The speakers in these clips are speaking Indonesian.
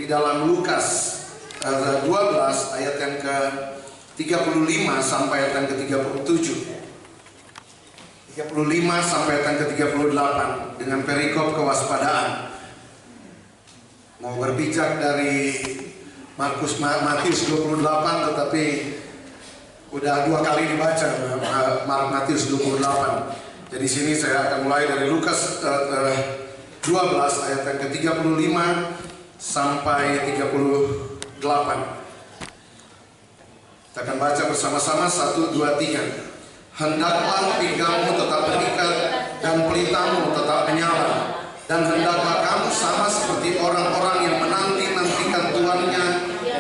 di dalam Lukas 12 ayat yang ke-35 sampai ayat yang ke-37. 35 sampai ayat yang ke-38 dengan perikop kewaspadaan. Mau berpijak dari Matius 28, tetapi udah 2 kali dibaca Matius 28. Jadi sini saya akan mulai dari Lukas 12 ayat yang ke-35 sampai 38. Kita akan baca bersama-sama 1, 2, 3. Hendaklah pinggangmu tetap terikat dan pelitamu tetap menyala, dan hendaklah kamu sama seperti orang-orang yang menanti-nantikan tuannya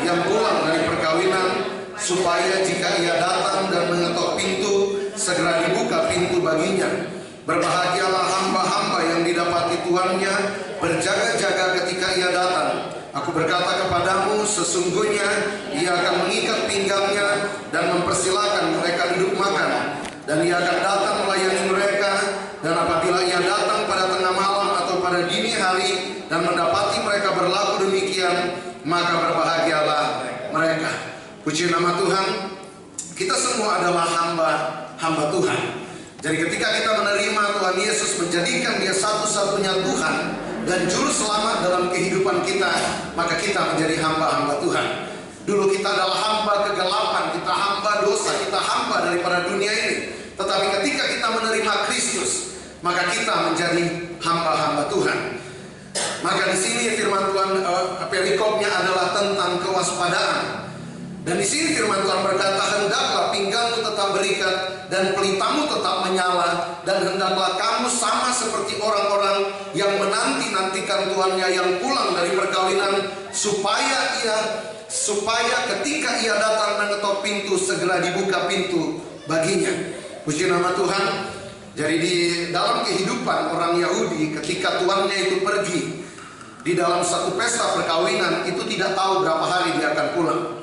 yang pulang dari perkawinan, supaya jika ia datang dan mengetok pintu, segera dibuka pintu baginya. Berbahagialah hamba-hamba yang didapati tuannya berjaga-jaga ketika ia datang. Aku berkata kepadamu, sesungguhnya ia akan mengikat pinggangnya dan mempersilahkan mereka duduk makan. Dan ia akan datang melayani mereka. Dan apabila ia datang pada tengah malam atau pada dini hari dan mendapati mereka berlaku demikian, maka berbahagialah mereka. Puji nama Tuhan. Kita semua adalah hamba Tuhan. Jadi ketika kita menerima Tuhan Yesus menjadikan dia satu-satunya Tuhan dan juru selamat dalam kehidupan kita, maka kita menjadi hamba-hamba Tuhan. Dulu kita adalah hamba kegelapan, kita hamba dosa, kita hamba daripada dunia ini. Tetapi ketika kita menerima Kristus, maka kita menjadi hamba-hamba Tuhan. Maka di sini firman Tuhan, perikopnya adalah tentang kewaspadaan. Dan di sini firman Tuhan berkata, hendaklah pinggangmu tetap berikat dan pelitamu tetap menyala, dan hendaklah kamu sama seperti orang-orang yang menanti-nantikan tuannya yang pulang dari perkawinan, supaya ketika ia datang mengetok pintu, segera dibuka pintu baginya. Puji nama Tuhan. Jadi di dalam kehidupan orang Yahudi, ketika tuannya itu pergi di dalam satu pesta perkawinan, itu tidak tahu berapa hari dia akan pulang.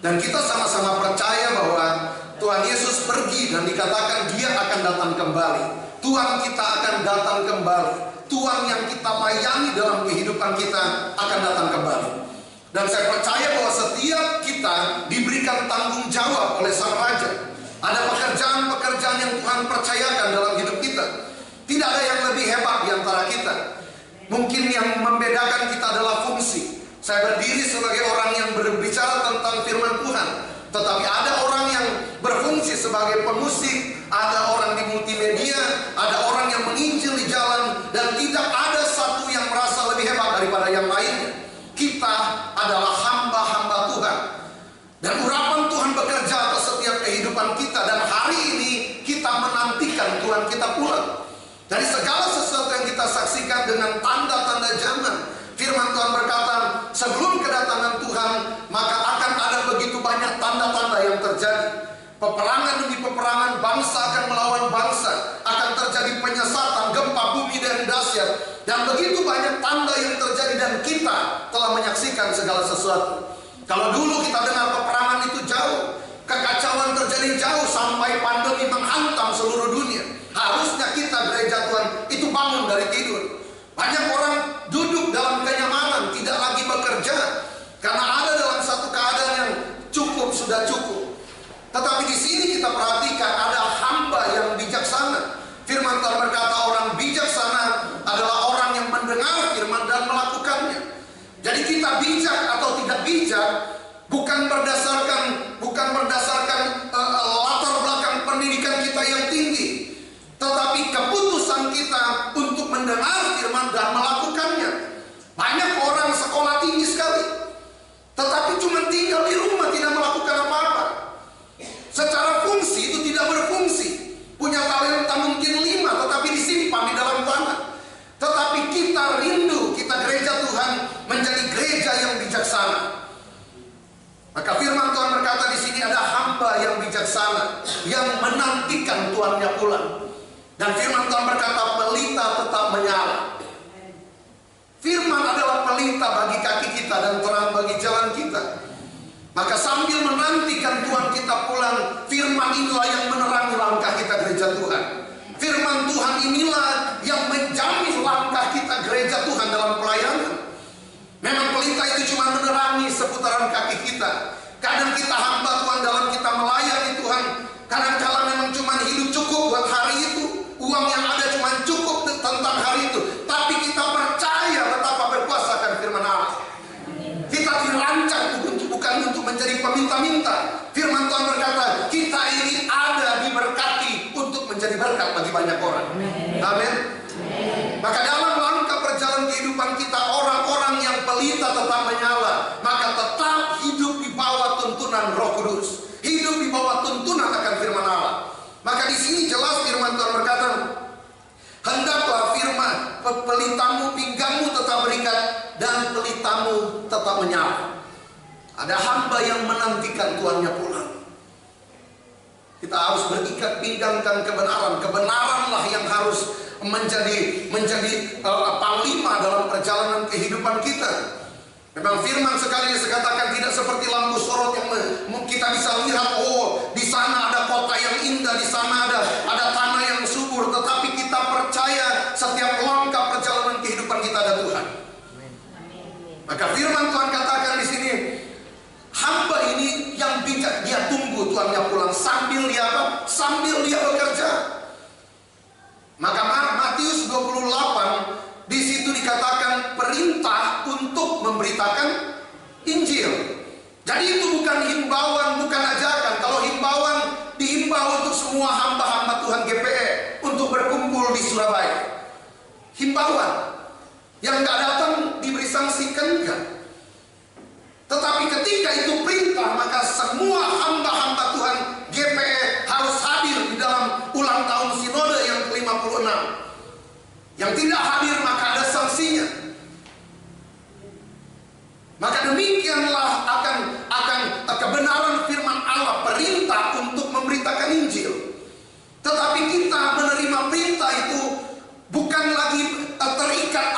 Dan kita sama-sama percaya bahwa Tuhan Yesus pergi dan dikatakan dia akan datang kembali. Tuhan kita akan datang kembali. Tuhan yang kita layani dalam kehidupan kita akan datang kembali. Dan saya percaya bahwa setiap kita diberikan tanggung jawab oleh Sang Raja. Ada pekerjaan-pekerjaan yang Tuhan percayakan dalam hidup kita. Tidak ada yang lebih hebat di antara kita. Mungkin yang membedakan kita adalah fungsi. Saya berdiri sebagai orang yang berbicara tentang firman Tuhan, tetapi ada orang yang berfungsi sebagai pemusik, ada orang di multimedia, ada orang yang menginjil di jalan, dan tidak ada satu yang merasa lebih hebat daripada yang lainnya. Kita adalah hamba-hamba Tuhan, dan urapan Tuhan bekerja atas setiap kehidupan kita. Dan hari ini kita menantikan Tuhan kita pulang. Dari segala sesuatu yang kita saksikan dengan tanda-tanda zaman, firman Tuhan berkata, sebelum kedatangan Tuhan, maka akan ada begitu banyak tanda-tanda yang terjadi. Peperangan demi peperangan, bangsa akan melawan bangsa, akan terjadi penyesatan, gempa bumi dan dahsyat, dan begitu banyak tanda yang terjadi, dan kita telah menyaksikan segala sesuatu. Kalau dulu kita dengar peperangan itu jauh, kekacauan terjadi jauh, sampai pandemi menghantam seluruh dunia. Harusnya kita gereja Tuhan itu bangun dari tidur. Banyak orang duduk dalam kenyamanan, tidak lagi bekerja, karena ada dalam satu keadaan yang cukup, sudah cukup. Tetapi di sini kita perhatikan ada hamba yang bijaksana. Firman Tuhan berkata orang bijaksana adalah orang yang mendengar firman dan melakukannya. Jadi kita bijak atau tidak bijak bukan berdasarkan latar belakang pendidikan kita yang tinggi, tetapi keputusan kita untuk mendengar firman dan melakukannya. Banyak orang sekolah tinggi sekali, tetapi cuma tinggal di rumah, tidak melakukan apa-apa. Secara fungsi itu tidak berfungsi. Punya talenta mungkin 5, tetapi disimpan di dalam tanah. Tetapi kita rindu, kita gereja Tuhan menjadi gereja yang bijaksana. Maka firman Tuhan berkata di sini ada hamba yang bijaksana yang menantikan tuannya pulang. Dan firman Tuhan berkata pelita tetap menyala. Firman adalah pelita bagi kaki kita dan terang bagi jalan kita. Maka sambil menantikan Tuhan kita pulang, firman inilah yang menerangi langkah kita gereja Tuhan. Firman Tuhan inilah yang menjamin langkah kita gereja Tuhan dalam pelayanan. Memang pelita itu itu cuma menerangi seputaran kaki kita. Kadang kita hamba Tuhan dalam kita melayani Tuhan. Kadang-kala memang cuma hidup cukup buat hari itu. Uang yang ada cuma cukup tentang hari itu. Tapi kita percaya betapa berkuasa akan firman Allah. Kita dirancang bukan untuk menjadi peminta-minta. Firman Tuhan berkata, kita ini ada diberkati untuk menjadi berkat bagi banyak orang. Amin. Maka dalam langkah perjalanan kehidupan kita, orang-orang yang pelita tetap menyala, maka tetap hidup di bawah tuntunan Roh Kudus, hidup di bawah tuntunan akan firman Allah. Maka di sini jelas firman Tuhan berkata, hendaklah firman pelitamu, pinggangmu tetap berikat dan pelitamu tetap menyala. Ada hamba yang menantikan tuannya pulang. Kita harus berikat pinggang dan kebenaran. Kebenaranlah yang harus menjadi panglima dalam perjalanan kehidupan kita. Memang firman sekali dikatakan tidak seperti lampu sorot yang kita bisa lihat, oh di sana ada kota yang indah, di sana ada tanah yang subur, tetapi kita percaya setiap langkah perjalanan kehidupan kita ada Tuhan. Maka firman Tuhan katakan di sini, hamba ini yang bijak, dia tunggu tuannya pulang sambil dia apa? Sambil dia bekerja. Maka Matius 28 di situ dikatakan perintah untuk memberitakan Injil. Jadi itu bukan himbauan, bukan ajakan. Kalau himbauan dihimbau untuk semua hamba-hamba Tuhan GPE untuk berkumpul di Surabaya. Himbauan. Yang nggak datang diberi sanksi kan enggak. Tetapi ketika itu perintah, maka semua hamba-hamba Tuhan GPE harus hadir di dalam ulang tahun sinode yang ke-56. Yang tidak hadir maka ada sanksinya. Maka demikianlah akan kebenaran firman Allah, perintah untuk memberitakan Injil. Tetapi kita menerima perintah itu bukan lagi terikat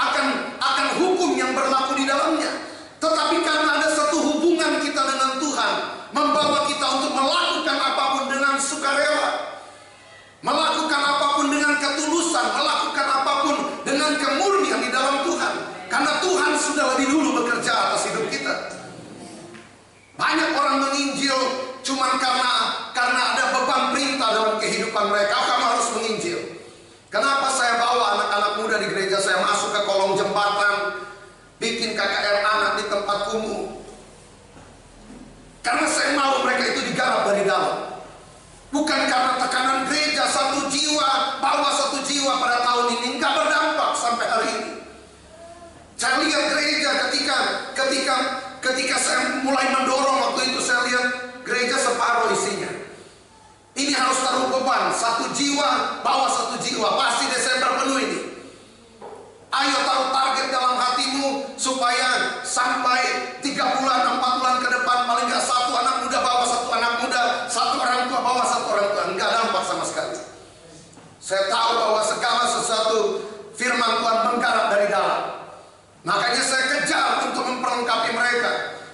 akan hukum yang berlaku di dalamnya. Tetapi karena ada satu hubungan kita dengan Tuhan, membawa kita untuk melakukan apapun dengan sukarela, melakukan apapun dengan ketulusan, melakukan apapun dengan kemurnian di dalam Tuhan. Karena Tuhan sudah lebih dulu bekerja atas hidup kita. Banyak orang menginjil cuma karena ada beban perintah dalam kehidupan mereka. Kamu harus menginjil. Kenapa saya bawa anak-anak muda di gereja saya masuk ke kolong jembatan, bikin KKR anak di tempat kumuh? Karena saya mau mereka itu digarap dari dalam. Bukan karena tekanan gereja, satu jiwa, bawa satu jiwa pada tahun ini, nggak berdampak sampai hari ini. Saya lihat gereja ketika saya mulai mendorong waktu itu, saya lihat gereja separuh isinya. Ini harus taruh beban, satu jiwa, bawa satu jiwa, pasti Desember penuh ini. Ayo taruh target dalam hatimu supaya sampai 3 bulan, 4 bulan ke depan paling nggak satu anak muda bawa satu anak muda, satu orang tua bawa satu orang tua. Nggak dampak sama sekali. Saya tahu bahwa segala sesuatu firman Tuhan menggarap dari dalam. Makanya saya kejar untuk memperlengkapi mereka.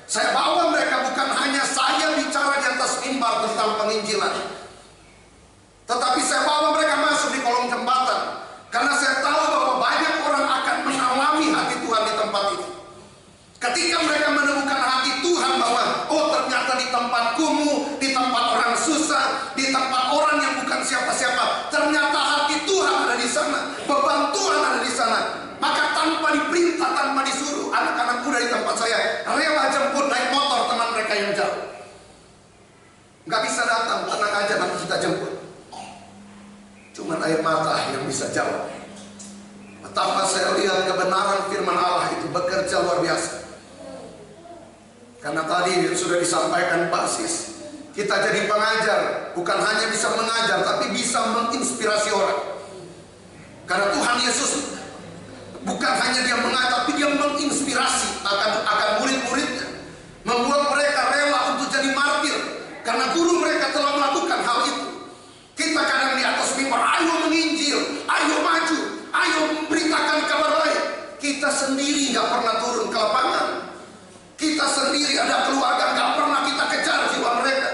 Saya bawa mereka, bukan hanya saya bicara di atas mimbar tentang penginjilan, tetapi saya bawa mereka masuk di kolong jembatan. Karena saya tahu bahwa banyak orang akan mengalami hati Tuhan di tempat itu. Ketika mereka menemukan hati Tuhan bahwa oh ternyata di tempat kumuh, di tempat orang susah, di tempat orang yang bukan siapa-siapa, ternyata hati Tuhan ada di sana, beban Tuhan ada di sana. Maka tanpa diperintah, tanpa disuruh, anak-anak muda di tempat saya rela jemput naik motor teman mereka yang jauh. Nggak bisa datang, tenang aja nanti kita jemput. Cuman air mata yang bisa jawab. Betapa saya lihat kebenaran firman Allah itu bekerja luar biasa. Karena tadi sudah disampaikan basis, kita jadi pengajar, bukan hanya bisa mengajar, tapi bisa menginspirasi orang. Karena Tuhan Yesus bukan hanya dia mengajar, tapi dia menginspirasi akan murid-muridnya, membuat mereka rela untuk jadi martir, karena guru mereka telah melakukan hal itu. Kita kadang di atas mimbar, ayo menginjil, ayo maju, ayo memberitakan kabar baik. Kita sendiri nggak pernah turun ke lapangan. Kita sendiri ada keluarga, nggak pernah kita kejar jiwa mereka.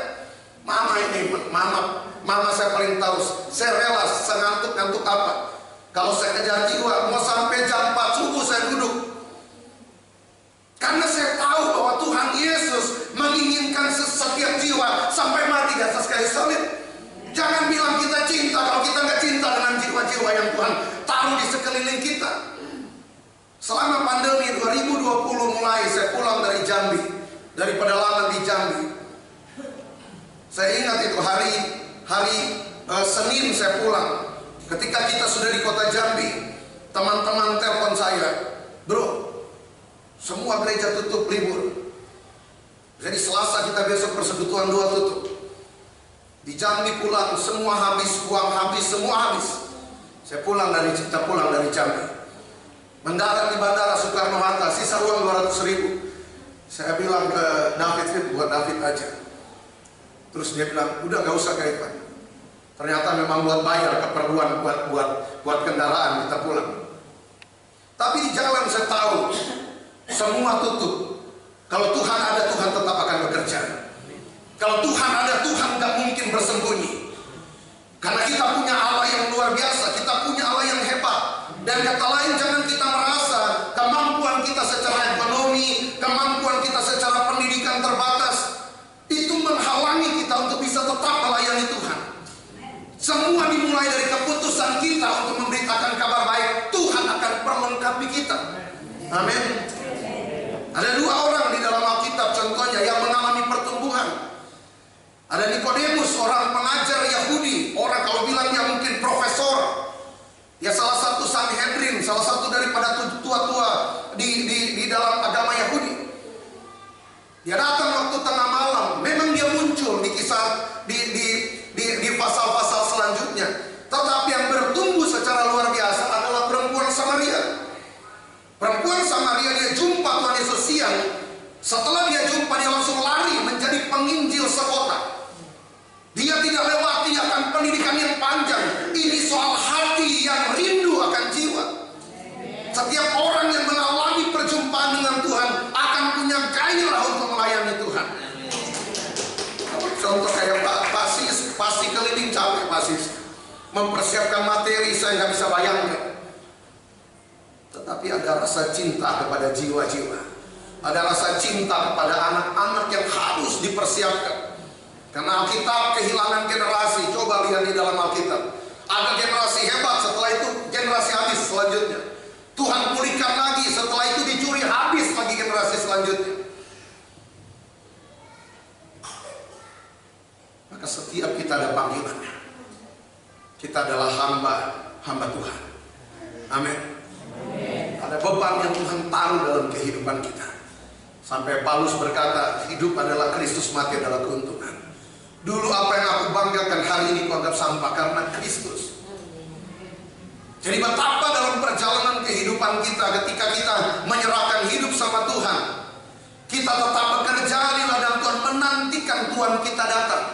Mama saya paling tahu, saya rela sengantuk-ngantuk apa. Kalau saya kejar jiwa, mau sampai jam 4 subuh saya duduk. Karena saya tahu bahwa Tuhan Yesus menginginkan setiap jiwa sampai mati di atas kayu salib. Jangan bilang kita cinta kalau kita nggak cinta dengan jiwa-jiwa yang Tuhan taruh di sekeliling kita. Selama pandemi 2020 mulai saya pulang dari Jambi, dari pedalaman di Jambi. Saya ingat itu hari Senin saya pulang. Ketika kita sudah di kota Jambi, teman-teman telepon saya, bro, semua gereja tutup libur. Jadi Selasa kita besok persekutuan 2 tutup. Di Jambi pulang, semua habis, uang habis, semua habis. Kita pulang dari Jambi. Mendarat di Bandara Soekarno-Hatta, sisa uang 200.000. Saya bilang ke David, buat David aja. Terus dia bilang, udah gak usah kaitan. Ternyata memang buat bayar keperluan buat kendaraan kita pulang. Tapi di jalan saya tahu semua tutup. Kalau Tuhan ada, Tuhan tetap akan bekerja. Kalau Tuhan ada, Tuhan gak mungkin bersembunyi. Karena kita punya Allah yang luar biasa, kita punya Allah yang hebat. Dan kata lain, jangan kita merasa kemampuan kita secara ekonomi, kemampuan kita secara pendidikan terbatas, itu menghalangi kita untuk bisa tetap melayani Tuhan. Semua dimulai dari keputusan kita untuk memberitakan kabar baik. Tuhan akan perlengkapi kita. Amin. Ada 2 orang di dalam Alkitab contohnya yang mengalami pertumbuhan. Ada Nikodemus, orang pengajar Yahudi, orang kalau bilang dia mungkin profesor, ya salah satu Sanhedrin, salah satu daripada tua-tua di dalam agama Yahudi. Dia datang waktu tengah malam, memang dia muncul di kisah di pasal-pasal selanjutnya. Tetapi yang bertumbuh secara luar biasa adalah perempuan Samaria. Perempuan Samaria dia jumpa Tuhan Yesus siang. Setelah dia jumpa, dia langsung lari menjadi penginjil sekota. Dia tidak lewati akan pendidikan yang panjang. Ini soal hati yang rindu akan jiwa. Setiap orang yang mengalami perjumpaan dengan Tuhan akan punya gairah untuk melayani Tuhan. Contoh kayak Pak Pasis, pasti keliling capek Pasis. Mempersiapkan materi saya nggak bisa bayangkan. Tetapi ada rasa cinta kepada jiwa-jiwa. Ada rasa cinta kepada anak-anak yang harus dipersiapkan. Karena Alkitab kehilangan generasi. Coba lihat di dalam Alkitab. Ada generasi hebat, setelah itu generasi habis selanjutnya. Tuhan pulihkan lagi, setelah itu dicuri habis lagi generasi selanjutnya. Maka setiap kita ada panggilannya. Kita adalah hamba Tuhan. Amin. Ada beban yang Tuhan taruh dalam kehidupan kita. Sampai Paulus berkata, hidup adalah Kristus, mati adalah keuntungan. Dulu apa yang aku banggakan hari ini kuanggap sampah karena Kristus. Jadi betapa dalam perjalanan kehidupan kita ketika kita menyerahkan hidup sama Tuhan, kita tetap bekerja di ladang Tuhan, menantikan Tuhan kita datang.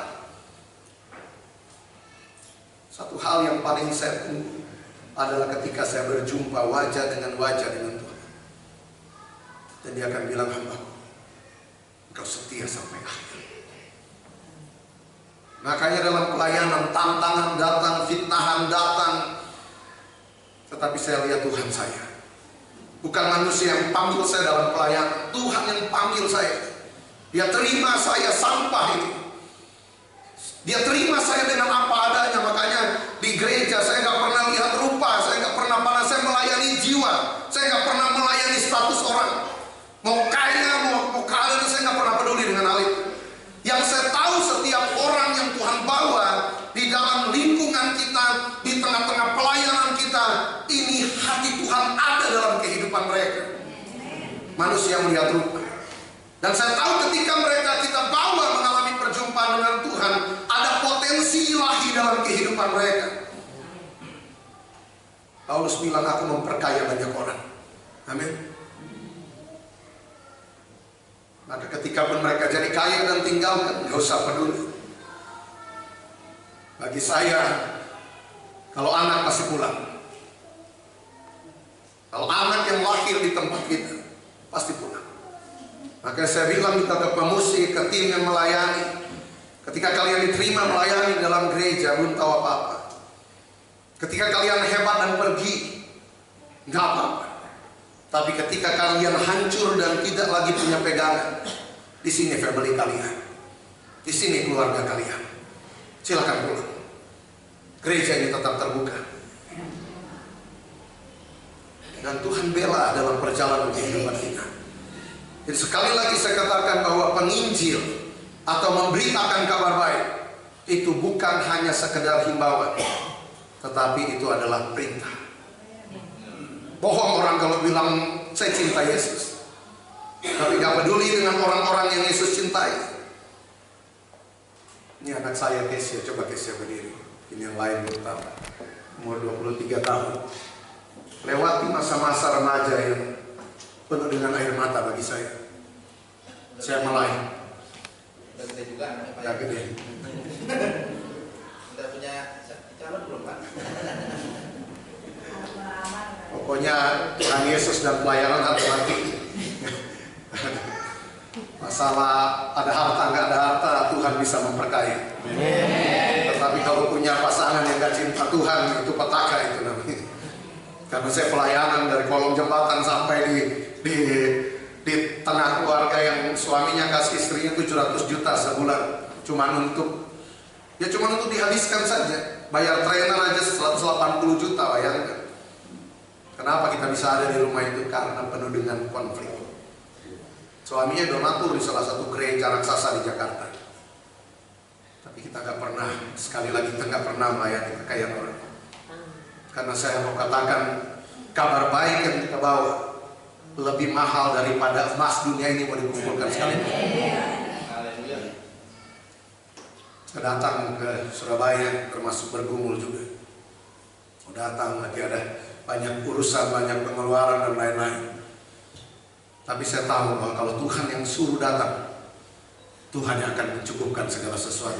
Satu hal yang paling saya tunggu adalah ketika saya berjumpa wajah dengan Tuhan. Dan dia akan bilang, hambaku, engkau setia sampai akhir. Makanya dalam pelayanan tantangan datang, fitnahan datang, tetapi saya lihat Tuhan saya. Bukan manusia yang panggil saya dalam pelayanan, Tuhan yang panggil saya. Dia terima saya sampah ini. Dia terima saya dengan apa adanya. Makanya di gereja saya nggak pernah lihat rupa, saya nggak pernah pandang, saya melayani jiwa. Saya nggak pernah melayani status orang. Mau kaya, mau kalah, saya nggak pernah peduli dengan hal itu. Yang saya tahu setiap orang yang Tuhan bawa di dalam lingkungan kita, di tengah-tengah pelayanan kita, ini hati Tuhan ada dalam kehidupan mereka. Manusia melihat rupa. Dan saya tahu ketika mereka kita bawa mengalami perjumpaan dengan Tuhan, ada potensi ilahi dalam kehidupan mereka. Paulus bilang, aku memperkaya banyak orang. Amin. Maka ketika pun mereka jadi kaya dan tinggalkan, gak usah peduli. Bagi saya, kalau anak pasti pulang. Kalau anak yang lahir di tempat kita, pasti pulang. Maka saya bilang kita ke pemusik, ke tim yang melayani. Ketika kalian diterima melayani dalam gereja, belum tahu apa-apa. Ketika kalian hebat dan pergi, gak apa-apa. Tapi ketika kalian hancur dan tidak lagi punya pegangan, di sini family kalian, di sini keluarga kalian. Silakan pulang. Gereja ini tetap terbuka. Dan Tuhan bela dalam perjalanan kehidupan kita. Jadi sekali lagi saya katakan bahwa penginjil atau memberitakan kabar baik itu bukan hanya sekedar himbauan, tetapi itu adalah perintah. Bohong orang kalau bilang saya cinta Yesus, tapi gak peduli dengan orang-orang yang Yesus cintai. Ini anak saya Kesia, coba Kesia berdiri. Ini yang lain pertama, umur 23 tahun. Lewati masa-masa remaja yang penuh dengan air mata bagi saya. Saya mulai. Udah gede juga anaknya Pak. Udah gede. Udah punya calon belum Pak? Pokoknya Tuhan Yesus dan pelayanan harus mati. Masalah ada harta nggak ada harta, Tuhan bisa memperkaya. Tetapi kalau punya pasangan yang nggak cinta Tuhan, itu petaka itu namanya. Karena saya pelayanan dari kolong jembatan sampai di tengah keluarga yang suaminya kasih istrinya 700 juta sebulan, cuman untuk dihabiskan saja. Bayar trainer aja 180 juta, bayangkan. Kenapa kita bisa ada di rumah itu? Karena penuh dengan konflik. Suaminya donatur di salah satu gereja raksasa di Jakarta. Tapi kita nggak pernah, sekali lagi kita nggak pernah melayani kekayaan orang. Karena saya mau katakan, kabar baik yang kita bawa lebih mahal daripada emas dunia ini mau dikumpulkan sekali. Saya datang ke Surabaya, termasuk bergumul juga. Mau datang lagi ada banyak urusan, banyak pengeluaran dan lain-lain. Tapi saya tahu bahwa kalau Tuhan yang suruh datang, Tuhan yang akan mencukupkan segala sesuatu.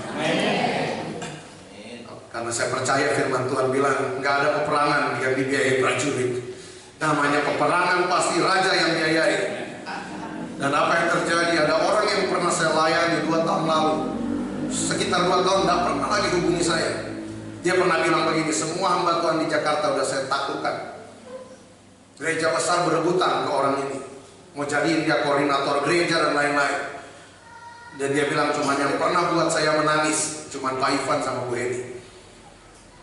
Karena saya percaya firman Tuhan bilang nggak ada peperangan yang dibiayai prajurit. Namanya peperangan pasti raja yang biayai. Dan apa yang terjadi? Ada orang yang pernah saya layani 2 tahun lalu, sekitar 2 tahun nggak pernah lagi hubungi saya. Dia pernah bilang begini, semua hamba Tuhan di Jakarta udah saya taklukkan. Gereja besar berebutan ke orang ini, mau jadiin dia koordinator gereja dan lain-lain. Dan dia bilang cuma yang pernah buat saya menangis cuma Pak Ivan sama Bu Hedi.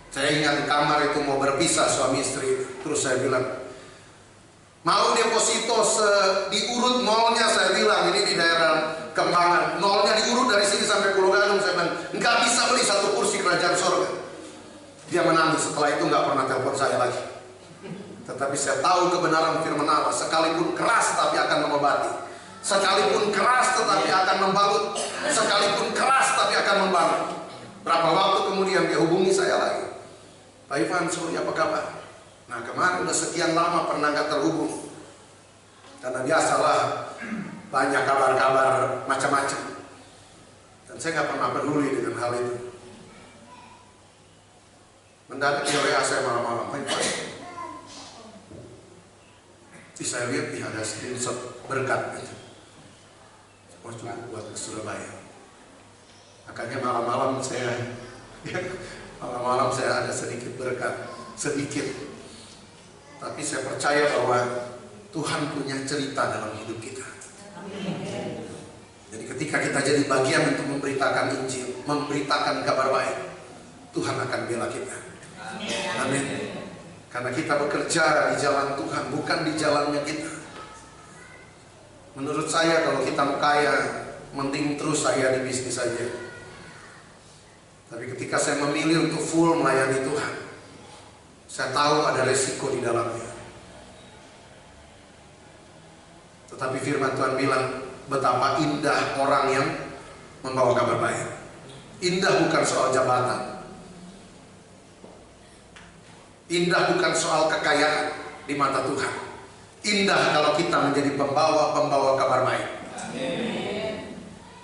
Saya ingat di kamar itu mau berpisah suami istri. Terus saya bilang, mau deposito diurut nolnya. Saya bilang ini di daerah Kembangan, nolnya diurut dari sini sampai Pulau Gadung. Saya bilang nggak bisa beli 1 kursi kerajaan sorga. Dia menangis. Setelah itu nggak pernah telepon saya lagi. Tetapi saya tahu kebenaran firman Allah, sekalipun keras tapi akan mengobati, sekalipun keras tetapi akan membalut, sekalipun keras tapi akan membangun. Berapa waktu kemudian dia hubungi saya lagi, Pak Ivan, Surya apa kabar? Nah kemarin udah sekian lama pernah nggak terhubung, karena biasalah banyak kabar-kabar macam-macam, dan saya nggak pernah peduli dengan hal itu. Mendadak dia WA saya malam-malam, Pak Ivan, saya lihat ada screenshot berkat gitu. Saya coba buat ke Surabaya. Makanya malam-malam saya ada sedikit berkat, sedikit. Tapi saya percaya bahwa Tuhan punya cerita dalam hidup kita. Jadi ketika kita jadi bagian untuk memberitakan Injil, memberitakan kabar baik, Tuhan akan bela kita. Amin. Karena kita bekerja di jalan Tuhan, bukan di jalannya kita. Menurut saya kalau kita mau kaya, mending terus saya di bisnis saja. Tapi ketika saya memilih untuk full melayani Tuhan, saya tahu ada resiko di dalamnya. Tetapi firman Tuhan bilang, betapa indah orang yang membawa kabar baik. Indah bukan soal jabatan. Indah bukan soal kekayaan di mata Tuhan. Indah kalau kita menjadi pembawa kabar baik. Amin.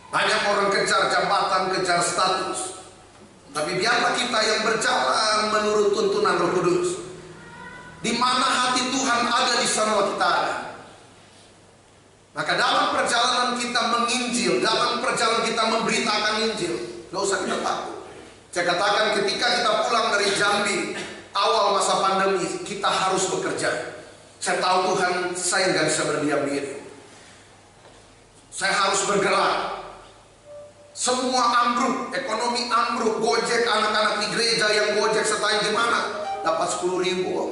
Banyak orang kejar jabatan, kejar status. Tapi biarlah kita yang berjalan menurut tuntunan Roh Kudus. Di mana hati Tuhan ada, di sana kita ada. Maka dalam perjalanan kita menginjil, dalam perjalanan kita memberitakan Injil, gak usah kita takut. Saya katakan ketika kita pulang dari Jambi, awal masa pandemi, kita harus bekerja. Saya tahu Tuhan, saya nggak bisa berdiam diri. Saya harus bergerak. Semua ambruk, ekonomi ambruk, Gojek, anak-anak di gereja yang Gojek setahun gimana? Dapat 10.000 Om.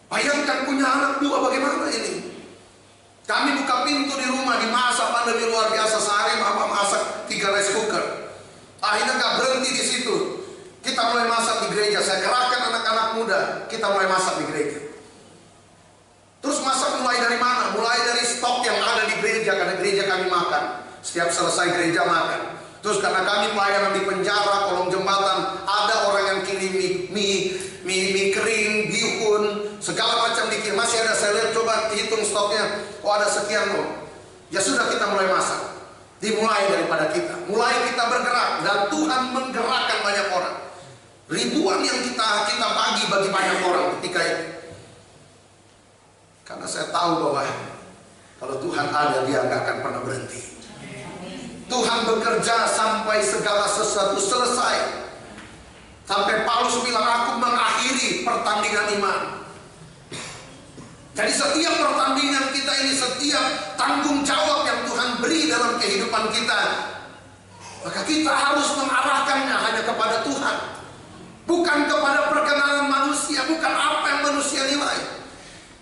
Bayangkan punya anak 2 bagaimana ini? Kami buka pintu di rumah di masa pandemi luar biasa, sehari mama masak 3 rice cooker. Akhirnya gak berhenti di situ. Kita mulai masak di gereja. Saya kerahkan anak-anak muda, kita mulai masak di gereja. Terus masak mulai dari mana? Mulai dari stok yang ada di gereja, karena gereja kami makan. Setiap selesai gereja makan. Terus karena kami pelayanan di penjara, kolong jembatan, ada orang yang kirim mie kering, bihun, segala macam dikirim. Masih ada, saya lihat, coba hitung stoknya. Oh ada sekian loh. Ya sudah, kita mulai masak. Dimulai daripada kita. Mulai kita bergerak dan Tuhan menggerakkan banyak orang. Ribuan yang kita bagi banyak orang ketika itu. Karena saya tahu bahwa kalau Tuhan ada, Dia nggak akan pernah berhenti. Tuhan bekerja sampai segala sesuatu selesai. Sampai Paulus bilang, aku mengakhiri pertandingan iman. Jadi setiap pertandingan kita ini, setiap tanggung jawab yang Tuhan beri dalam kehidupan kita, maka kita harus mengarahkannya hanya kepada Tuhan. Bukan kepada perkenanan manusia, bukan apa yang manusia nilai.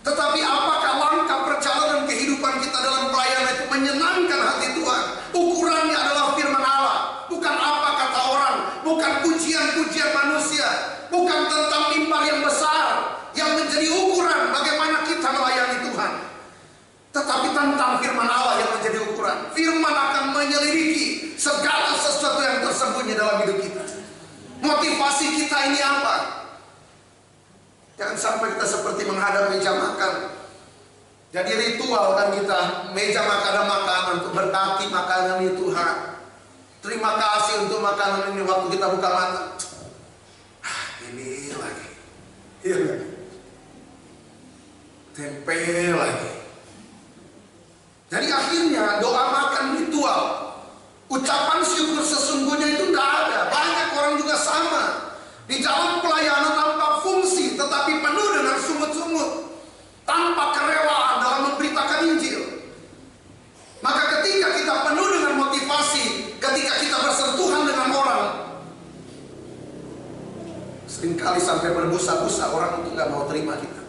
Tetapi apakah langkah perjalanan kehidupan kita dalam pelayanan itu menyenangkan hati Tuhan? Ukurannya adalah firman Allah. Bukan apa kata orang, bukan pujian-pujian manusia, bukan tentang mimbar yang besar yang menjadi ukuran bagaimana kita melayani Tuhan. Tetapi tentang firman Allah yang menjadi ukuran. Firman akan menyelidiki segala sesuatu yang tersembunyi dalam hidup kita. Motivasi kita ini apa? Jangan sampai kita seperti menghadap meja makan. Jadi ritual kan kita, meja makan, ada makanan untuk berkati makanan ini Tuhan. Terima kasih untuk makanan ini. Waktu kita buka mata, ini lagi, iya lagi, tempe lagi. Jadi akhirnya doa makan ritual, ucapan syukur sesungguhnya itu tidak ada. Banyak orang juga sama. Di dalam pelayanan tanpa fungsi, tetapi penuh dengan sungut-sungut, tanpa kerelaan dalam memberitakan Injil. Maka ketika kita penuh dengan motivasi, ketika kita bersentuhan dengan orang, seringkali sampai berbusa-busa orang itu nggak mau terima kita.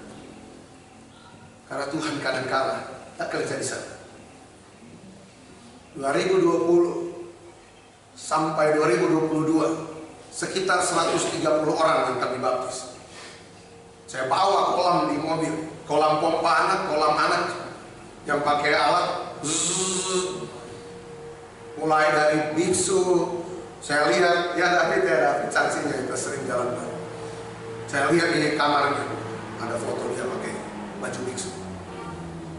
Karena Tuhan kadang-kala tak kerja di sana. 2020 sampai 2022 sekitar 130 orang yang kami baptis. Saya bawa kolam di mobil, kolam pompa anak, kolam anak yang pakai alat. Mulai dari biksu, saya lihat, ya David saksinya, kita sering jalan. Saya lihat di kamarnya ada foto dia pakai baju biksu,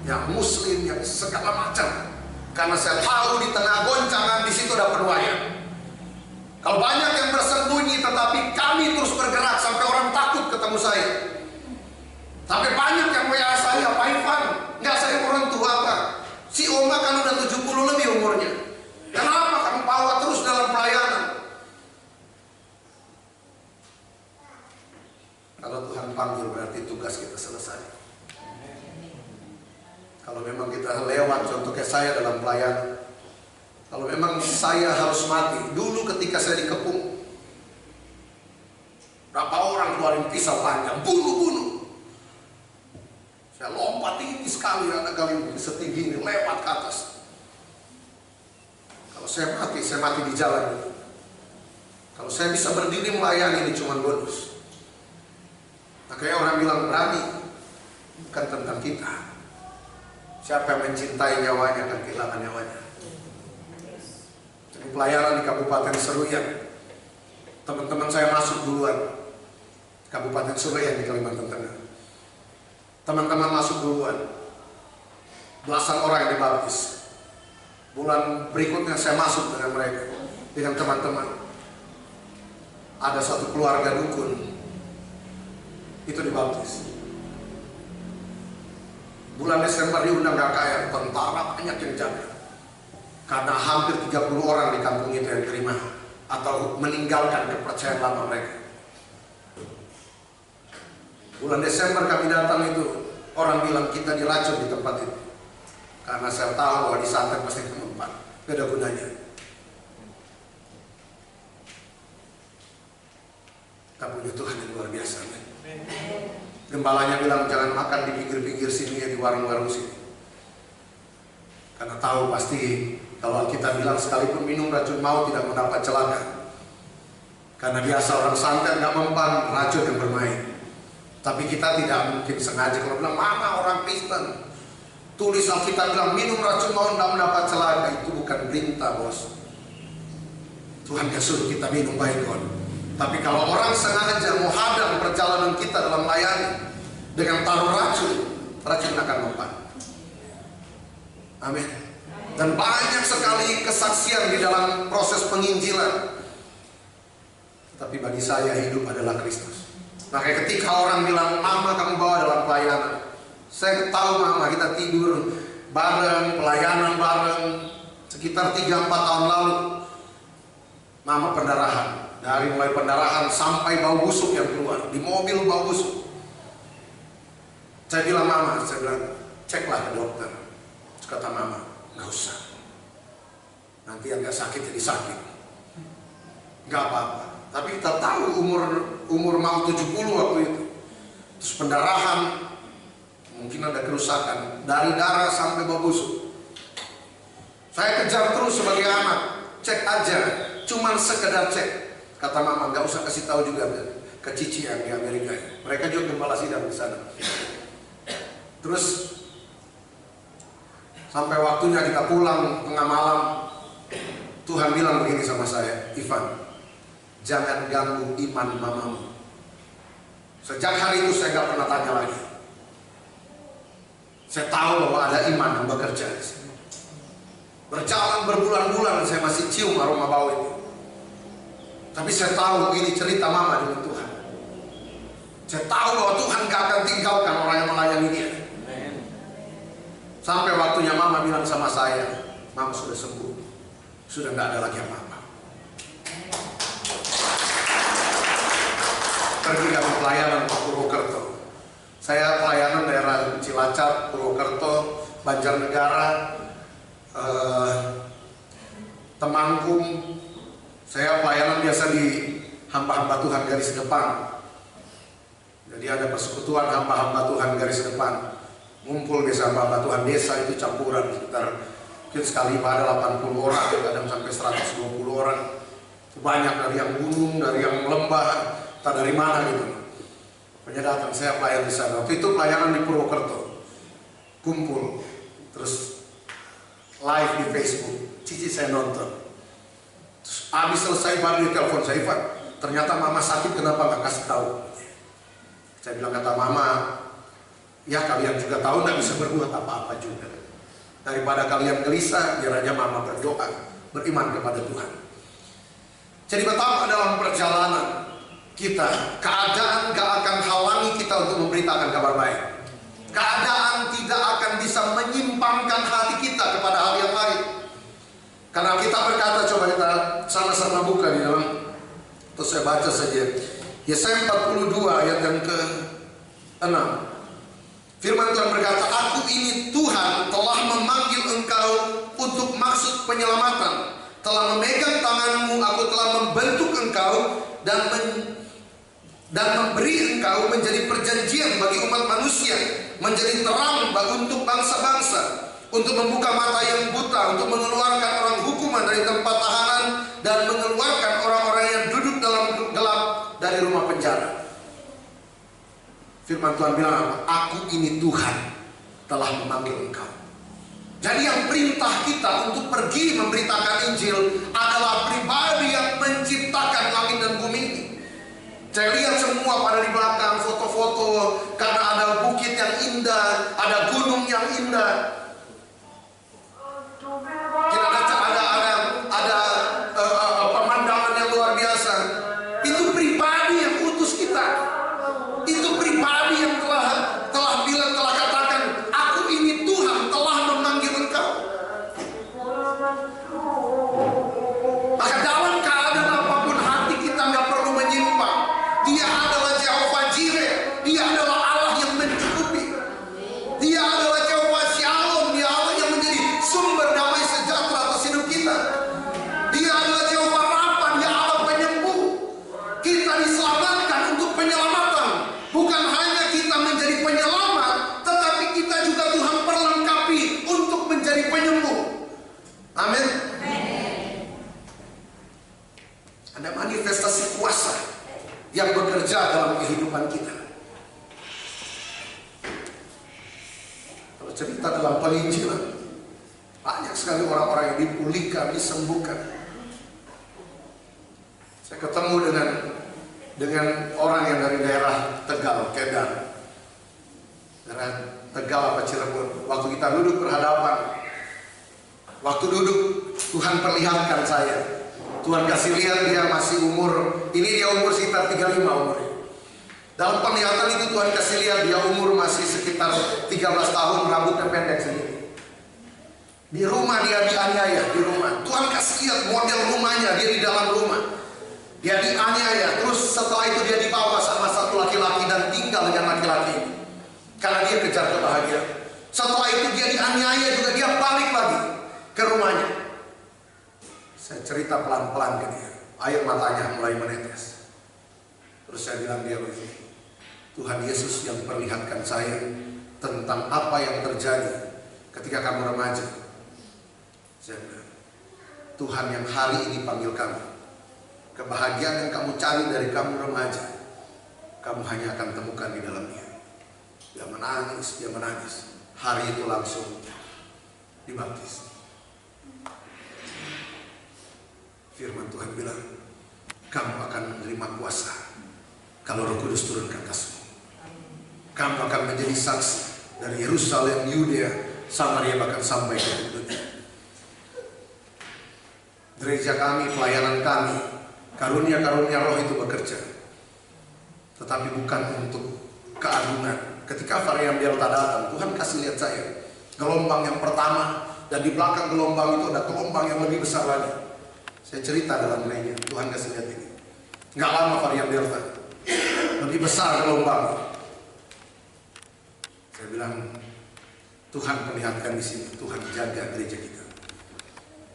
yang muslim, yang segala macam. Karena saya tahu di tengah goncangan di situ ada penuaian. Kalau banyak yang bersembunyi, tetapi kami terus bergerak sampai orang takut ketemu saya. Sampai banyak yang WA saya, Pak Ivan, nggak saya orang tua Pak. Si Oma kan udah 70 lebih umurnya. Kenapa kamu bawa terus dalam pelayanan? Kalau Tuhan panggil berarti tugas kita selesai. Kalau memang kita lewat, contoh kayak saya dalam pelayanan, kalau memang saya harus mati, dulu ketika saya dikepung, berapa orang keluarin pisau panjang, bunuh. Saya lompat tinggi sekali, ada kali setinggi ini, lewat ke atas. Kalau saya mati di jalan. Kalau saya bisa berdiri melayani, ini cuma bonus. Makanya orang bilang berani, bukan tentang kita. Siapa yang mencintai nyawanya akan kehilangan nyawanya. Jadi pelayanan di Kabupaten Seruyan, teman-teman saya masuk duluan. Kabupaten Seruyan di Kalimantan Tengah. Teman-teman masuk duluan. Belasan orang yang dibaptis. Bulan berikutnya saya masuk dengan mereka, dengan teman-teman. Ada satu keluarga dukun, itu dibaptis. Bulan Desember diundang KKR, tentara banyak yang jaga. Karena hampir 30 orang di kampung itu yang terima atau meninggalkan kepercayaan lama mereka. Bulan Desember kami datang itu, orang bilang kita diracun di tempat itu. Karena saya tahu bahwa disantet pasti mempan. Gak ada gunanya. Kita punya Tuhan yang luar biasa. Gembalanya bilang jangan makan di pinggir-pinggir sini ya, di warung-warung sini. Karena tahu pasti kalau kita bilang sekalipun minum racun maut tidak mendapat celaka. Karena biasa orang santet nggak mempan racun yang bermain. Tapi kita tidak mungkin sengaja kalau bilang mana orang Kristen tulis Alkitab bilang minum racun maut nggak mendapat celaka. Itu bukan perintah, bos. Tuhan gak suruh kita minum baik kon. Tapi kalau orang sengaja mau hadang perjalanan kita dalam melayani dengan taruh racun, racun akan mempan. Amin. Dan banyak sekali kesaksian di dalam proses penginjilan. Tapi bagi saya hidup adalah Kristus. Makanya ketika orang bilang, Mama kamu bawa dalam pelayanan, saya tahu Mama, kita tidur bareng, pelayanan bareng. Sekitar 3-4 tahun lalu Mama pendarahan. Dari mulai pendarahan sampai bau busuk yang keluar. Di mobil bau busuk. Saya bilang Mama, saya bilang ceklah ke dokter. Terus kata Mama, nggak usah. Nanti yang nggak sakit jadi sakit. Nggak apa-apa. Tapi kita tahu umur mau 70 waktu itu. Terus pendarahan, mungkin ada kerusakan dari darah sampai bau busuk. Saya kejar terus sebagai anak, cek aja, cuman sekedar cek. Kata Mama nggak usah kasih tahu juga ke Cici yang di Amerika. Mereka juga gembala sidang di sana. Terus sampai waktunya kita pulang tengah malam, Tuhan bilang begini sama saya, Ivan, jangan ganggu iman mamamu. Sejak hari itu saya nggak pernah tanya lagi. Saya tahu bahwa ada iman yang bekerja di sini. Berjalan berbulan-bulan saya masih cium aroma bau itu. Tapi saya tahu ini cerita Mama dengan Tuhan. Saya tahu bahwa Tuhan gak akan tinggalkan orang yang melayani dia. Sampai waktunya Mama bilang sama saya, Mama sudah sembuh, sudah gak ada lagi apa-apa. Pergi dalam pelayanan ke Purwokerto. Saya pelayanan daerah Cilacap, Purwokerto, Banjarnegara, Temanggung. Saya pelayanan biasa di hamba-hamba Tuhan garis depan. Jadi ada persekutuan hamba-hamba Tuhan garis depan. Ngumpul desa hamba Tuhan, desa itu campuran sekitar mungkin sekali pada 80 orang, kadang sampai 120 orang. Banyak dari yang gunung, dari yang lembah, entah dari mana gitu. Pokoknya datang, saya pelayan di sana. Waktu itu pelayanan di Purwokerto. Kumpul, terus live di Facebook. Cici saya nonton. Terus habis selesai baru dia telepon saya, Ivan, ternyata Mama sakit, kenapa gak kasih tahu? Saya bilang kata Mama, ya kalian juga tahu gak bisa berbuat apa-apa juga. Daripada kalian gelisah, biar aja Mama berdoa, beriman kepada Tuhan. Jadi betapa dalam perjalanan kita, keadaan gak akan halangi kita untuk memberitakan kabar baik. Keadaan tidak akan bisa menyimpangkan hati kita kepada hal yang lain. Karena kita berkata, coba kita sama-sama buka di dalam, terus saya baca saja Yesaya 42 ayat yang ke-6. Firman Tuhan berkata, aku ini Tuhan telah memanggil engkau untuk maksud penyelamatan, telah memegang tanganmu, aku telah membentuk engkau dan memberi engkau menjadi perjanjian bagi umat manusia, menjadi terang untuk bangsa-bangsa, untuk membuka mata yang buta, untuk mengeluarkan orang hukuman dari tempat tahanan, dan mengeluarkan orang-orang yang duduk dalam gelap dari rumah penjara. Firman Tuhan bilang apa? Aku ini Tuhan telah memanggil engkau. Jadi yang perintah kita untuk pergi memberitakan Injil adalah pribadi yang menciptakan langit dan bumi ini. Saya lihat semua pada di belakang foto-foto, karena ada bukit yang indah, ada gunung yang indah. Ada pemandangan yang luar biasa. Itu pribadi yang utus kita. Itu pribadi yang telah bilang, telah katakan, aku ini Tuhan telah memanggil engkau. Maka dalam keadaan apapun hati kita nggak perlu menyimpang. Dia adalah Jehovah Jireh. Dia adalah Allah yang mencukupi. penyelamatan. Bukan hanya kita menjadi penyelamat, tetapi kita juga Tuhan perlengkapi untuk menjadi penyembuh. Amin. Ada manifestasi kuasa yang bekerja dalam kehidupan kita. Kalau cerita dalam penginjilan, banyak sekali orang-orang yang dipulihkan, disembuhkan. Saya ketemu dengan orang yang dari daerah Tegal, Kedan, daerah Tegal apa Cirebon. Waktu kita duduk berhadapan, waktu duduk Tuhan perlihatkan saya. Tuhan kasih lihat dia masih dia umur sekitar 35 umurnya. Dalam penglihatan itu Tuhan kasih lihat dia umur masih sekitar 13 tahun, rambutnya pendek sedikit. Di rumah dia dianiaya, di rumah. Tuhan kasih lihat model rumahnya, dia di dalam rumah. Dia dianiaya, terus setelah itu dia dibawa sama satu laki-laki dan tinggal dengan laki-laki ini. Karena dia kejar kebahagiaan. Setelah itu dia dianiaya juga, dia balik lagi ke rumahnya. Saya cerita pelan-pelan ke dia, air matanya mulai menetes. Terus saya bilang dia begini, Tuhan Yesus yang perlihatkan saya tentang apa yang terjadi ketika kamu remaja. Saya bilang, Tuhan yang hari ini panggil kamu, kebahagiaan yang kamu cari dari kamu remaja, kamu hanya akan temukan di dalamnya. Dia menangis. Hari itu langsung dibaptis. Firman Tuhan bilang, kamu akan menerima kuasa kalau Roh Kudus turun ke atasmu. Kamu akan menjadi saksi dari Yerusalem, Yudea, Samaria, bahkan sampai ke dunia. Gereja kami, pelayanan kami, karunia-karunia Roh itu bekerja, tetapi bukan untuk keagungan. Ketika varian Delta datang, Tuhan kasih lihat saya gelombang yang pertama, dan di belakang gelombang itu ada gelombang yang lebih besar lagi. Saya cerita dalam gereja, Tuhan kasih lihat ini. Nggak lama varian Delta, lebih besar gelombang. Saya bilang, Tuhan perlihatkan di sini, Tuhan jaga gereja kita.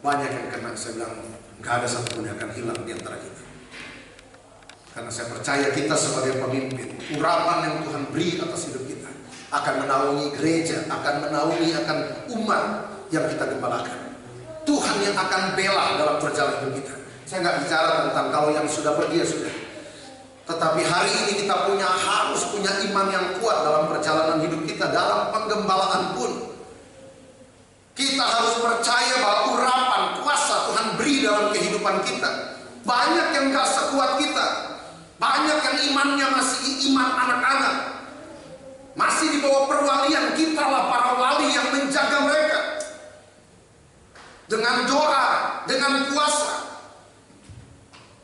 Banyak yang kena, saya bilang, nggak ada satupun yang akan hilang di antara kita. Karena saya percaya kita sebagai pemimpin, urapan yang Tuhan beri atas hidup kita akan menaungi gereja, akan menaungi akan umat yang kita gembalakan. Tuhan yang akan bela dalam perjalanan hidup kita. Saya nggak bicara tentang kalau yang sudah pergi ya sudah. Tetapi hari ini kita harus punya iman yang kuat dalam perjalanan hidup kita, dalam penggembalaan pun. Kita harus percaya bahwa urapan kuasa Tuhan beri dalam kehidupan kita. Banyak yang gak sekuat kita. Banyak yang imannya masih iman anak-anak, masih di bawah perwalian. Kita lah para wali yang menjaga mereka dengan doa, dengan puasa.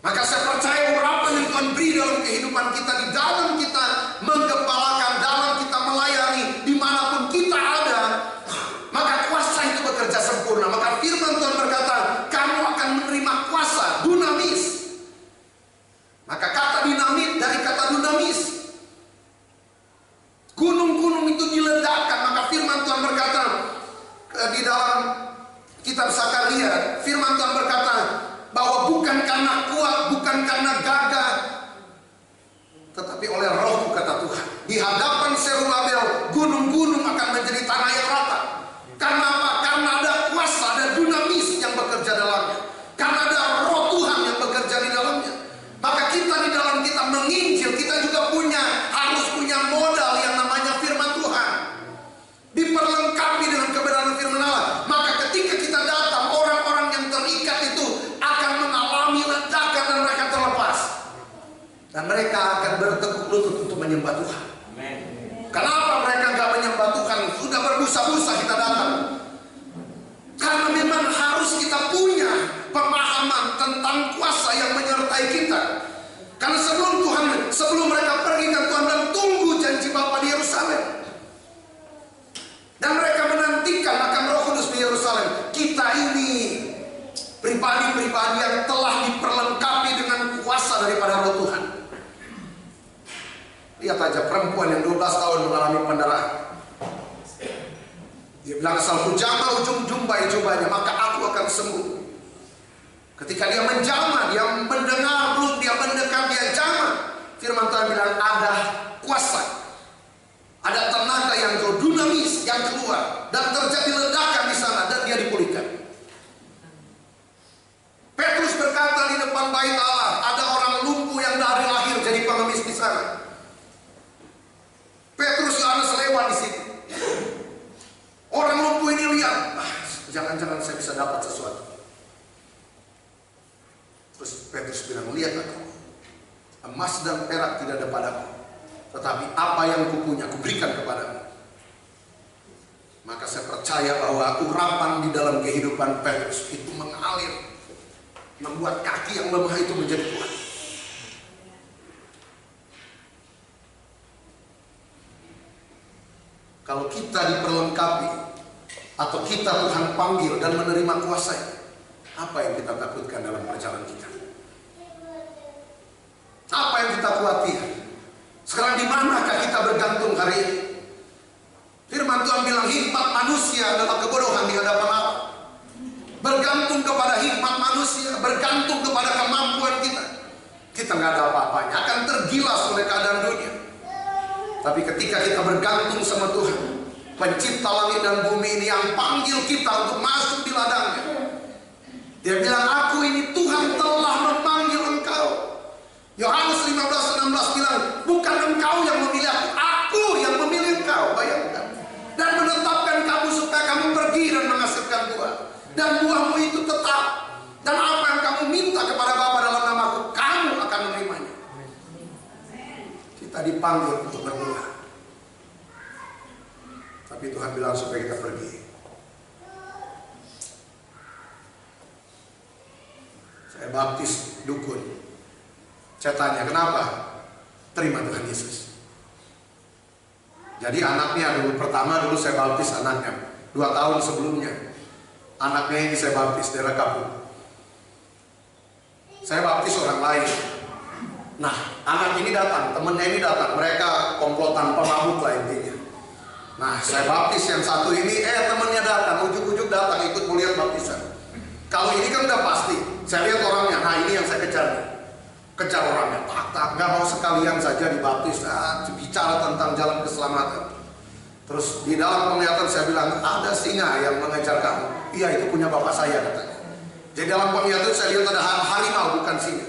Maka saya percaya urapan yang Tuhan beri dalam kehidupan kita, di dalam kita menggembalakan, dalam kita melayani, dimanapun kita ada, maka kuasa itu bekerja sempurna. Maka firman Tuhan berkata, kamu akan menerima kuasa, dunamis. Maka kata dinamit dari kata dunamis. Gunung-gunung itu diledakkan. Maka firman Tuhan berkata di dalam kitab Zakaria, firman Tuhan berkata bahwa bukan karena kuat, bukan karena gagah, tetapi oleh Roh, kata Tuhan. Di hadapan Zerubabel, gunung-gunung akan menjadi tanah yang rata. Karena apa? Karena ada kuasa, ada dunamis yang bekerja dalamnya. Karena ada Roh Tuhan yang bekerja di dalamnya. Maka kita di dalam kita menginjil, kita juga harus punya modal yang namanya firman Tuhan. Diperlengkapi dengan kebenaran firman Allah. Maka ketika kita datang, orang-orang yang terikat itu akan mengalami ledakan dan mereka terlepas. Dan mereka akan bertekuk lutut untuk menyembah Tuhan. Kenapa mereka gak menyembah Tuhan? Sudah berbusa-busa kita datang. Karena memang harus kita punya pemahaman tentang kuasa yang menyertai kita. Karena sebelum mereka pergi kan Tuhan dan tunggu janji Bapa di Yerusalem. Dan mereka menantikan akan Roh Kudus di Yerusalem. Kita ini pribadi-pribadi yang telah diperlengkapi dengan kuasa daripada Roh Tuhan. Lihat aja perempuan yang 12 tahun mengalami pendarahan. Dia bilang, asal ku jama ujung jubahnya, maka aku akan sembuh. Ketika dia menjama, dia mendengar belum, dia mendekat, dia jama. Firman Tuhan bilang ada kuasa, ada tenaga yang dunamis yang keluar, dan terjadi ledakan di sana dan dia dipulihkan. Petrus berkata di depan bait Allah, ada orang lumpuh yang dari lahir jadi pengemis di sana. Petrus Yohanes lewat di situ. Orang lumpuh ini lihat, jangan-jangan saya bisa dapat sesuatu. Terus Petrus bilang, lihat aku, emas dan perak tidak ada padaku, tetapi apa yang kupunya kuberikan kepadamu. Maka saya percaya bahwa urapan di dalam kehidupan Petrus itu mengalir, membuat kaki yang lemah itu menjadi kuat. Kalau kita diperlengkapi atau kita Tuhan panggil dan menerima kuasa, apa yang kita takutkan dalam perjalanan kita? Apa yang kita khawatir? Sekarang di manakah kita bergantung hari ini? Firman Tuhan bilang hikmat manusia adalah kebodohan di hadapan Allah. Bergantung kepada hikmat manusia, bergantung kepada kemampuan kita, kita nggak ada apa-apanya, akan tergilas oleh keadaan dunia. Tapi ketika kita bergantung sama Tuhan, pencipta langit dan bumi ini yang panggil kita untuk masuk di ladangnya, dia bilang, aku ini Tuhan telah memanggil engkau. Yohanes 15:16 bilang, bukan engkau yang memilih aku yang memilih engkau. Bayangkan. Dan menetapkan kamu supaya kamu pergi dan menghasilkan buah, dan buahmu itu tetap. Dan apa yang kamu minta kepada Bapa dalam namaku, kamu akan menerimanya. Kita dipanggil untuk berbuah, tapi Tuhan bilang supaya kita pergi. Saya baptis dukun. Saya tanya, kenapa? Terima Tuhan Yesus. Jadi anaknya dulu saya baptis anaknya 2 tahun sebelumnya. Anaknya ini saya baptis daerah Kapuk. Saya baptis orang lain. Nah, anak ini datang, temennya ini datang, mereka komplotan pemabuk lah intinya. Nah, saya baptis yang satu ini, temennya datang, ujuk-ujuk datang ikut melihat baptisan. Kalau ini kan udah pasti, saya lihat orangnya, nah ini yang saya kejar orangnya, tak, nggak mau sekalian saja dibaptis, bicara tentang jalan keselamatan. Terus di dalam penglihatan saya bilang, ada singa yang mengejar kamu. Iya, itu punya bapak saya katanya. Jadi dalam penglihatan saya lihat ada harimau, bukan singa.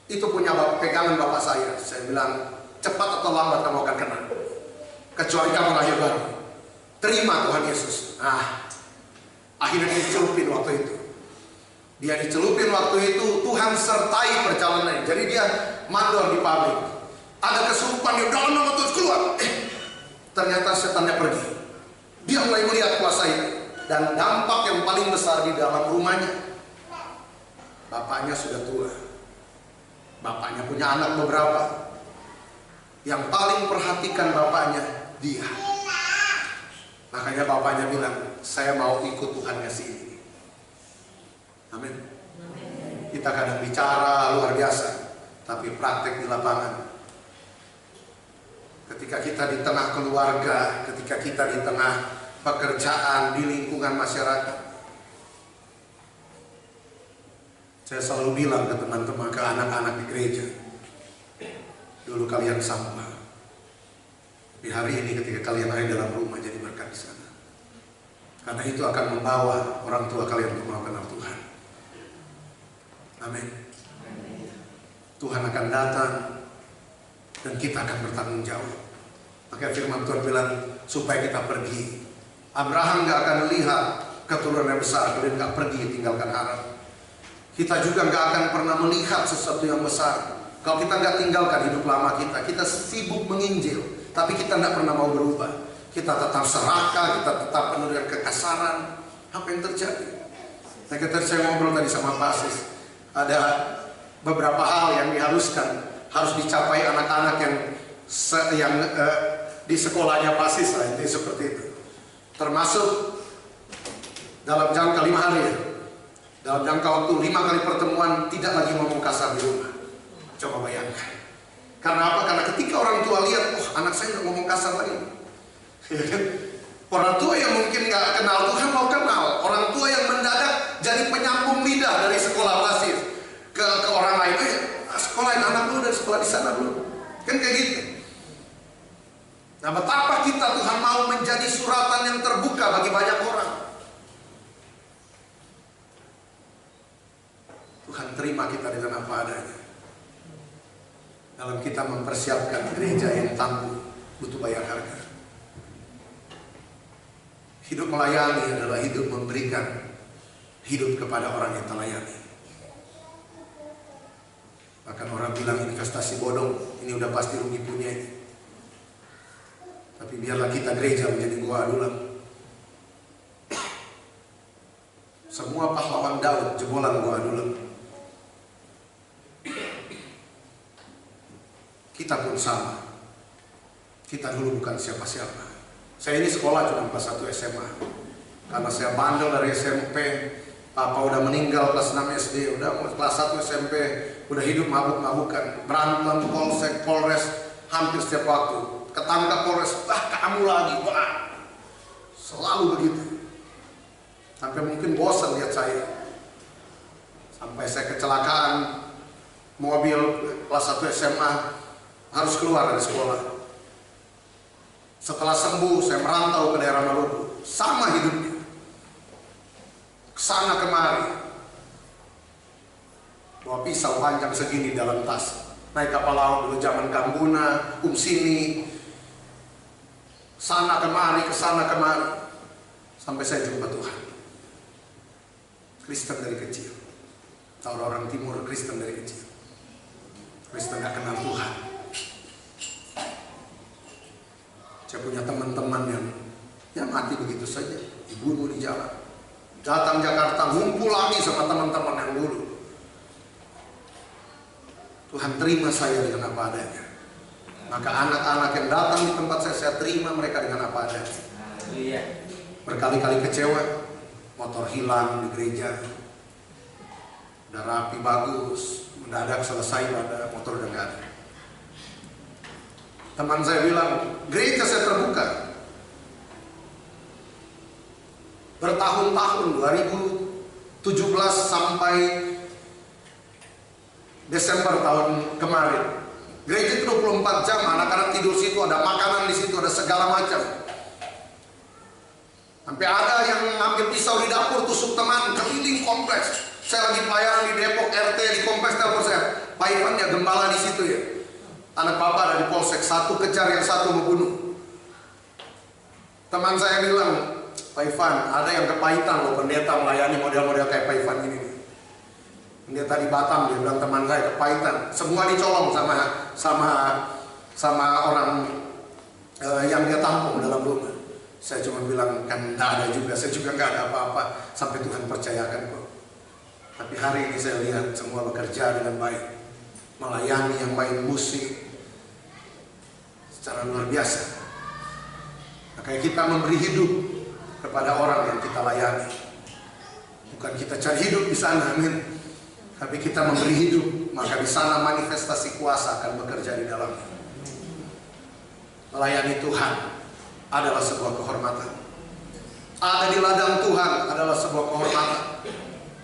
Itu punya pegangan bapak saya. Saya bilang, cepat atau lambat kamu akan kena, kecuali kamu lahir baru. Terima Tuhan Yesus. Akhirnya dicelupin waktu itu. Dia dicelupin waktu itu, Tuhan sertai perjalanannya. Jadi dia mandor di pabrik. Ada kesurupan, dia dalam nama Tuhan keluar. Ternyata setannya pergi. Dia mulai melihat kuasa itu. Dan dampak yang paling besar di dalam rumahnya, bapaknya sudah tua. Bapaknya punya anak beberapa. Yang paling perhatikan bapaknya, dia. Makanya bapaknya bilang, saya mau ikut Tuhan kasih ini. Amin. Kita kadang bicara luar biasa, tapi praktek di lapangan. Ketika kita di tengah keluarga, ketika kita di tengah pekerjaan, di lingkungan masyarakat, saya selalu bilang ke teman-teman, ke anak-anak di gereja, dulu kalian sampah. Di hari ini ketika kalian ada dalam rumah, jadi berkat di sana. Karena itu akan membawa orang tua kalian untuk mau kenal Tuhan. Amin. Tuhan akan datang dan kita akan bertanggung jawab. Maka firman Tuhan bilang supaya kita pergi. Abraham gak akan melihat keturunan yang besar, kemudian gak pergi tinggalkan Haran. Kita juga gak akan pernah melihat sesuatu yang besar kalau kita gak tinggalkan hidup lama kita. Kita sibuk menginjil, tapi kita gak pernah mau berubah. Kita tetap serakah, kita tetap penuh dengan kekasaran. Apa yang terjadi? Nah, ketika saya ngobrol tadi sama Pak Sis, ada beberapa hal yang harus dicapai anak-anak yang di sekolahnya Pak Sis lah, itu seperti itu. Termasuk dalam jangka 5 hari ya. Dalam jangka waktu 5 kali pertemuan tidak lagi ngomong kasar di rumah. Coba bayangkan. Karena apa? Karena ketika orang tua lihat, anak saya nggak ngomong kasar lagi. Orang tua yang mungkin nggak kenal Tuhan mau kenal. Orang tua yang mendadak jadi penyambung lidah dari sekolah basis ke orang lain. Sekolahin anak lu dari sekolah di sana belum? Kan kayak gitu. Nah, betapa kita Tuhan mau menjadi suratan yang terbuka bagi banyak orang. Tuhan terima kita dengan apa adanya. Dalam kita mempersiapkan gereja yang tangguh, butuh bayar harga. Hidup melayani adalah hidup memberikan hidup kepada orang yang telayani. Bahkan orang bilang investasi bodong, ini udah pasti rugi punya ini. Tapi biarlah kita gereja menjadi gua adulam. Semua pahlawan Daud jebolan gua adulam. Kita pun sama. Kita dulu bukan siapa-siapa. Saya ini sekolah cuma kelas 1 SMA. Karena saya bandel dari SMP. Papa udah meninggal kelas 6 SD. Udah kelas 1 SMP. Udah hidup mabuk-mabukan. Berantem, polsek, polres. Hampir setiap waktu. Ketangkap polres. Kamu lagi. Selalu begitu. Sampai mungkin bosan lihat saya. Sampai saya kecelakaan. Mobil kelas 1 SMA. Harus keluar dari sekolah. Setelah sembuh, saya merantau ke daerah Maluku. Sama hidupnya. Kesana kemari. Bawa pisau panjang segini dalam tas. Naik kapal laut dulu zaman Gambuna, Sini. Sana kemari, kesana kemari. Sampai saya jumpa Tuhan. Kristen dari kecil. Tahu orang timur Kristen dari kecil. Kristen gak kenal Tuhan. Saya punya teman-teman yang mati begitu saja, dibunuh di jalan. Datang Jakarta, ngumpul lagi sama teman-teman yang dulu. Tuhan terima saya dengan apa adanya. Maka anak-anak yang datang di tempat saya terima mereka dengan apa adanya. Berkali-kali kecewa, motor hilang di gereja. Udah rapi bagus, mendadak selesai pada motor udah gak ada. Teman saya bilang, gereja saya terbuka. Bertahun-tahun, 2017 sampai Desember tahun kemarin. Gereja itu 24 jam, anak-anak tidur situ, ada makanan di situ, ada segala macam. Sampai ada yang ngambil pisau di dapur, tusuk teman, keliling kompleks. Saya lagi pelayanan di Depok, RT di kompleks telepon saya. Pak Ivan ya gembala di situ ya. Anak papa ada di polsek, satu kejar yang satu membunuh. Teman saya bilang, Pak Ivan, ada yang kepahitan loh pendeta melayani model-model kayak Pak Ivan ini. Pendeta di Batam, dia bilang teman saya kepahitan. Semua dicolong sama orang yang dia tampung dalam rumah. Saya cuma bilang, kan tidak ada juga, saya juga nggak ada apa-apa. Sampai Tuhan percayakan kok. Tapi hari ini saya lihat semua bekerja dengan baik. Melayani yang main musik secara luar biasa. Makanya kita memberi hidup kepada orang yang kita layani. Bukan kita cari hidup di sana, amin. Tapi kita memberi hidup, maka di sana manifestasi kuasa akan bekerja di dalamnya. Melayani Tuhan adalah sebuah kehormatan. Ada di ladang Tuhan adalah sebuah kehormatan.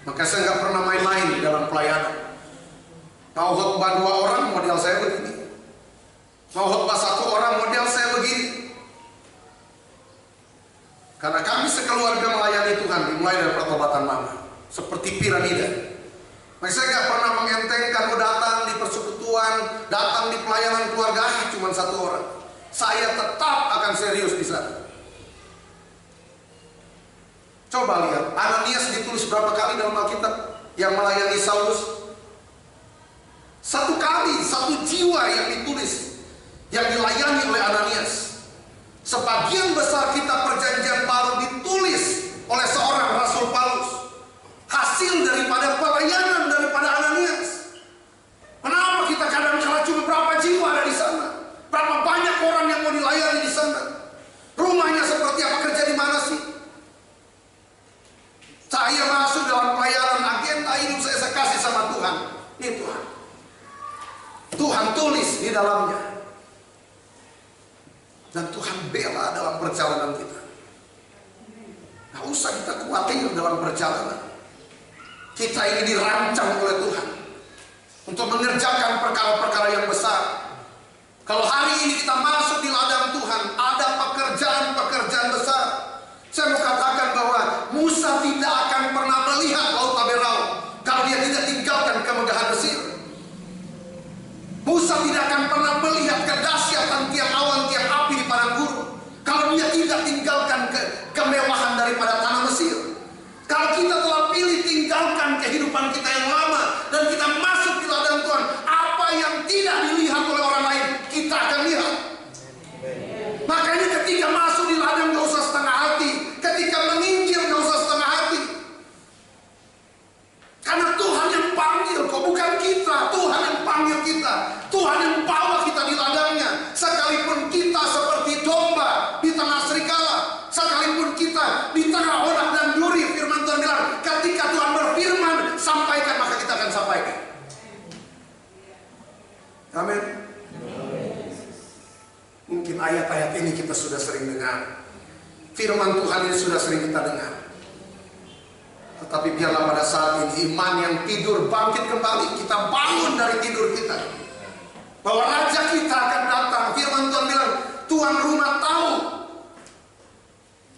Maka saya nggak pernah main-main di dalam pelayanan. Mau khotbah 2 orang, model saya begini. Mau khotbah 1 orang, model saya begini. Karena kami sekeluarga melayani Tuhan, dimulai dari pertobatan mama. Seperti piramida. Maka saya nggak pernah mengentengkan, datang di persekutuan, datang di pelayanan keluarga, cuma 1 orang. Saya tetap akan serius di sana. Coba lihat, Ananias ditulis berapa kali dalam Alkitab yang melayani Saulus? 1 kali, 1 jiwa yang ditulis, yang dilayani oleh Ananias. Sebagian besar kitab perjanjian baru ditulis oleh seorang Rasul Paulus. Hasil daripada pelayanan daripada Ananias. Kenapa kita kadang-kadang cuma berapa jiwa ada di sana? Berapa banyak orang yang mau dilayani di sana? Rumahnya seperti apa, kerja di mana sih? Saya masuk dalam pelayanan, agenda hidup saya kasih sama Tuhan. Ini Tuhan. Tuhan tulis di dalamnya. Dan Tuhan bela dalam perjalanan kita. Nggak usah kita khawatir dalam perjalanan. Kita ini dirancang oleh Tuhan untuk mengerjakan perkara-perkara yang Kalau hari ini kita masuk di ladang Tuhan, ada pekerjaan-pekerjaan besar. Saya mau katakan bahwa Musa tidak akan pernah melihat Laut Taberau kalau dia tidak tinggalkan kemegahan Mesir. Musa tidak akan pernah melihat kedahsyatan tiang awan, tiang api di padang gurun kalau dia tidak tinggalkan kemewahan daripada tanah Mesir. Kalau kita telah pilih tinggalkan kehidupan kita yang lama dan kita masuk di ladang Tuhan, apa yang tidak dilihat oleh orang lain, kita akan lihat. Makanya ketika masuk di ladang gak usah setengah hati, ketika menginjil gak usah setengah hati. Karena Tuhan yang panggil kok, bukan kita. Tuhan yang panggil kita, Tuhan yang bawa kita di ladangnya. Sekalipun kita seperti domba di tengah serigala, sekalipun kita di tengah onak dan duri, firman Tuhan bilang, ketika Tuhan berfirman, sampaikan, maka kita akan sampaikan. Amin. Mungkin ayat-ayat ini kita sudah sering dengar, firman Tuhan ini sudah sering kita dengar. Tetapi biarlah pada saat ini iman yang tidur bangkit kembali. Kita bangun dari tidur kita, bahwa Raja kita akan datang. Firman Tuhan bilang, tuan rumah tahu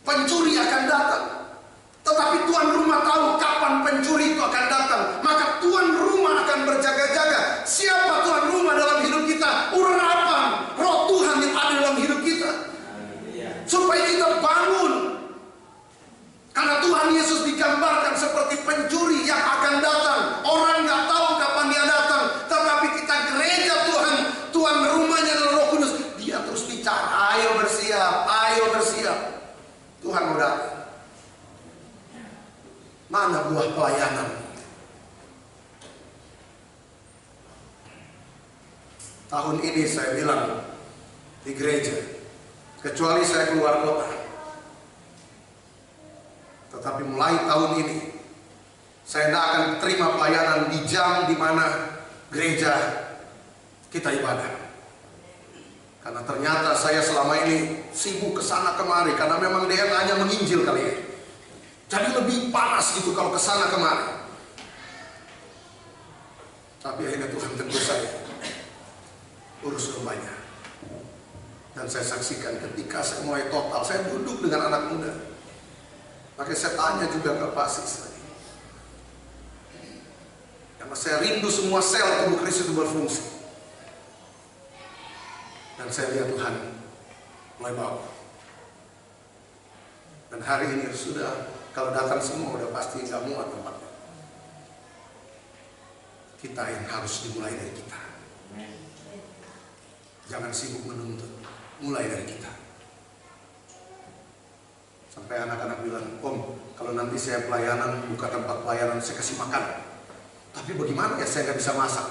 pencuri akan datang, tetapi tuan rumah tahu kapan pencuri itu akan datang. Maka tuan rumah akan berjaga-jaga. Siapa tuan rumah dalam hidup kita? Urapan Roh Tuhan yang ada dalam hidup kita, supaya kita bangun. Karena Tuhan Yesus digambarkan seperti pencuri yang akan datang. Orang nggak tahu kapan dia datang, tetapi kita gereja Tuhan, tuan rumahnya adalah Roh Kudus. Dia terus bicara, ayo bersiap, ayo bersiap. Tuhan mau datang. Mana buah pelayanan? Tahun ini saya bilang di gereja, kecuali saya keluar kota. Tetapi mulai tahun ini saya tidak akan terima pelayanan di jam di mana gereja kita ibadah. Karena ternyata saya selama ini sibuk kesana kemari, karena memang DNA-nya menginjil kali ya. Jadi lebih panas gitu kalau kesana kemari. Tapi akhirnya Tuhan tegur saya, urus dombanya. Dan saya saksikan ketika saya mulai total, saya duduk dengan anak muda. Makanya saya tanya juga ke Pak Sis tadi, karena saya rindu semua sel tubuh Kristus itu berfungsi. Dan saya lihat Tuhan mulai bawa. Dan hari ini sudah, kalau datang semua udah pasti nggak muat tempatnya. Kita yang harus dimulai dari kita. Jangan sibuk menuntut, mulai dari kita. Sampai anak-anak bilang, Om, kalau nanti saya pelayanan, buka tempat pelayanan, saya kasih makan. Tapi bagaimana ya, saya nggak bisa masak.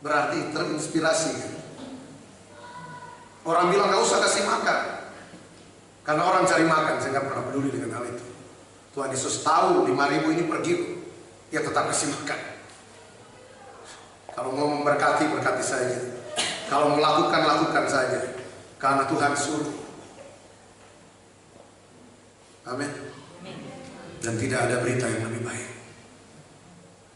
Berarti terinspirasi. Orang bilang nggak usah kasih makan, karena orang cari makan. Saya nggak pernah peduli dengan hal itu. Tuhan Yesus tahu 5.000 ini pergi, dia tetap kasih makan. Kalau mau memberkati, berkati saja. Kalau melakukan, lakukan saja. Karena Tuhan suruh. Amin. Dan tidak ada berita yang lebih baik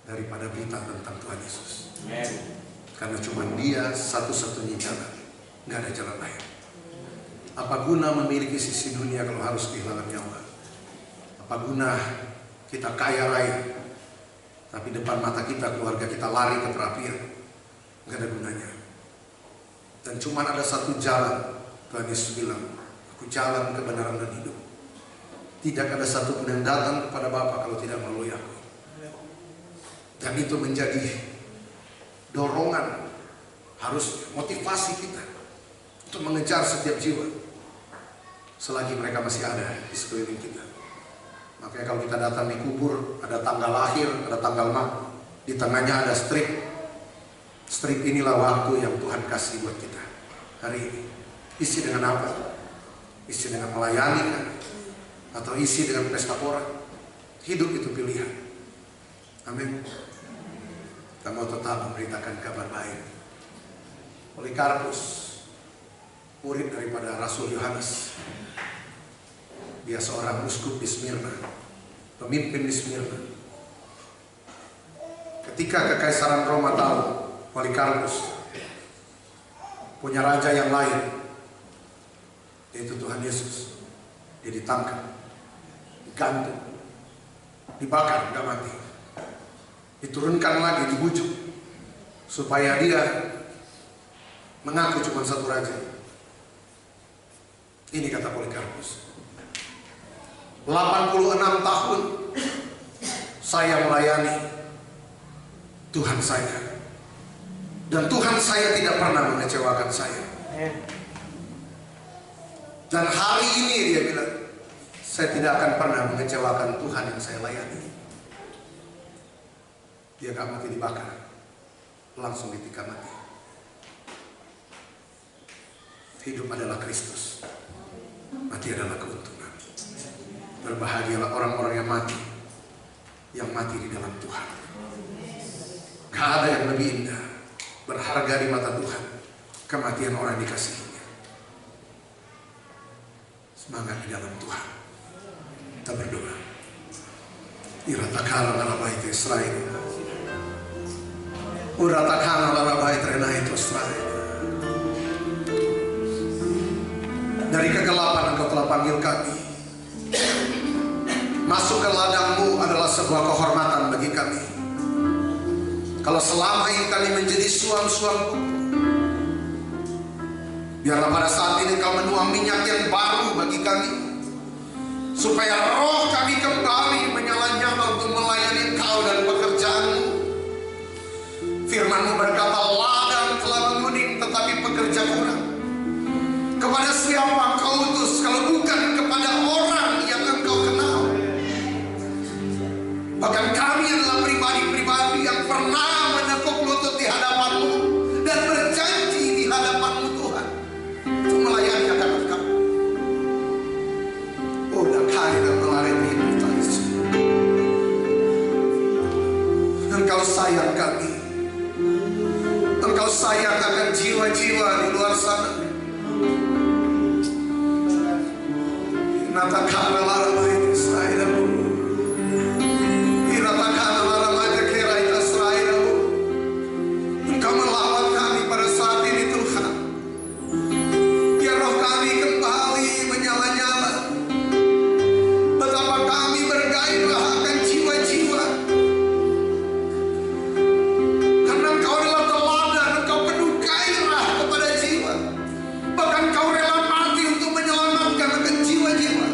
daripada berita tentang Tuhan Yesus. Amin. Karena cuma Dia satu-satunya jalan, nggak ada jalan lain. Apa guna memiliki sisi dunia kalau harus kehilangan nyawa? Apa guna kita kaya raya, tapi depan mata kita, keluarga kita lari ke perapian? Nggak ada gunanya. Dan cuma ada satu jalan. Tuhan Yesus bilang, aku jalan kebenaran dan hidup. Tidak ada satu pun yang datang kepada Bapa kalau tidak melalui aku. Dan itu menjadi dorongan, harus motivasi kita untuk mengejar setiap jiwa selagi mereka masih ada di sekeliling kita. Makanya kalau kita datang di kubur, ada tanggal lahir, ada tanggal mati, di tengahnya ada strip. Strip inilah waktu yang Tuhan kasih buat kita hari ini. Isi dengan apa? Isi dengan melayani kan? Atau isi dengan pesta pora? Hidup itu pilihan. Amin. Kita mau tetap memberitakan kabar baik. Polikarpus, murid daripada Rasul Yohanes, dia seorang uskup di Smyrna, pemimpin di Smyrna. Ketika Kekaisaran Roma tahu Polikarpus punya raja yang lain, yaitu Tuhan Yesus. Dia ditangkap, digantung, dibakar, nggak mati, diturunkan lagi, dibujuk supaya dia mengaku cuma satu raja. Ini kata Polikarpus, 86 tahun saya melayani Tuhan saya, dan Tuhan saya tidak pernah mengecewakan saya. Dan hari ini dia bilang, saya tidak akan pernah mengecewakan Tuhan yang saya layani. Dia gak mati dibakar, langsung ditikam mati. Hidup adalah Kristus, mati adalah keuntungan. Berbahagialah orang-orang yang mati di dalam Tuhan. Gak ada yang lebih indah, berharga di mata Tuhan, kematian orang dikasihinya. Semangat di dalam Tuhan. Kita berdoa. Iratakala ala bait Israel. Uratakala ala bait renai Israel. Dari kegelapan Engkau telah panggil kami. Masuk ke ladang-Mu adalah sebuah kehormatan bagi kami. Kalau selama ini kami menjadi suam-suam, biarlah pada saat ini Kau menuang minyak yang baru bagi kami, supaya roh kami kembali menyala-nyala untuk melayani Kau dan pekerjaan-Mu. Firman-Mu berkata, ladang telah menguning tetapi pekerja kurang. Kepada siapa Engkau utus kalau bukan kepada orang yang Engkau kenal? Bahkan kami adalah pribadi-pribadi yang pernah menekuk lutut di hadapan-Mu dan berjanji di hadapan-Mu Tuhan untuk melayani akan Engkau. Oh, dan hari dan melayani hidup kita. Engkau sayang kami. Engkau sayang akan jiwa-jiwa di luar sana. Natakana laramai Israel. Iratakana laramai kira Israel. Engkau melawat kami pada saat ini Tuhan. Biar roh kami kembali menyala-nyala. Betapa kami bergairah akan jiwa-jiwa. Karena Engkau adalah teladan, Engkau penuh gairah kepada jiwa. Bahkan Engkau rela mati untuk menyelamatkan akan jiwa-jiwa.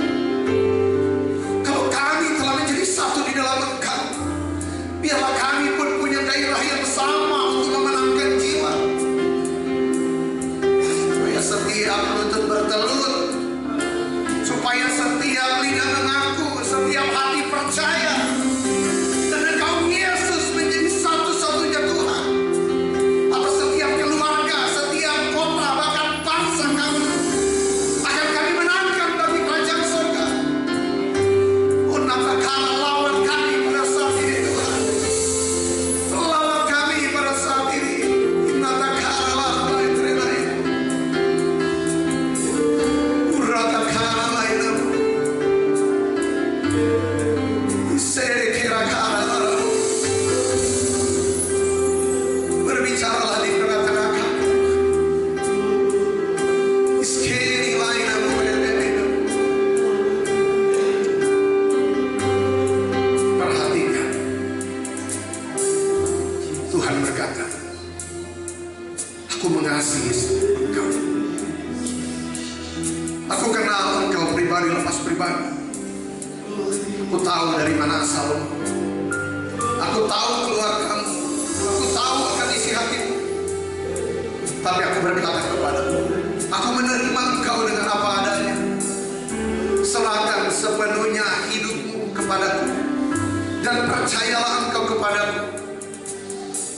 Kalau kami telah menjadi satu di dalam Engkau, biarlah kami pun punya gairah yang sama untuk memenangkan jiwa. Supaya setiap lutut bertelut, supaya setiap lidah mengaku, setiap hati percaya, dan Engkau Yesus menjadi satu-satunya Tuhan atas setiap keluarga, setiap kota, bahkan bangsa kami, akan kami menangkan bagi kerajaan surga. Natakala lawan kami pada saat ini Tuhan. Lawan kami pada saat ini. Natakala lawan renai. Uratakala lain. Seri kira-kira lalu. Berbicaralah di tengah-tengah kami. Iskeri lain aku berbeda. Perhatikan, Tuhan berkata, aku mengasihi engkau. Aku kenal engkau pribadi lepas pribadi. Aku tahu dari mana asalmu. Aku tahu keluargamu. Aku tahu akan isi hatimu. Tapi aku berkata kepadamu, aku menerima engkau dengan apa adanya. Serahkan sepenuhnya hidupmu kepadaku, dan percayalah engkau kepadaku.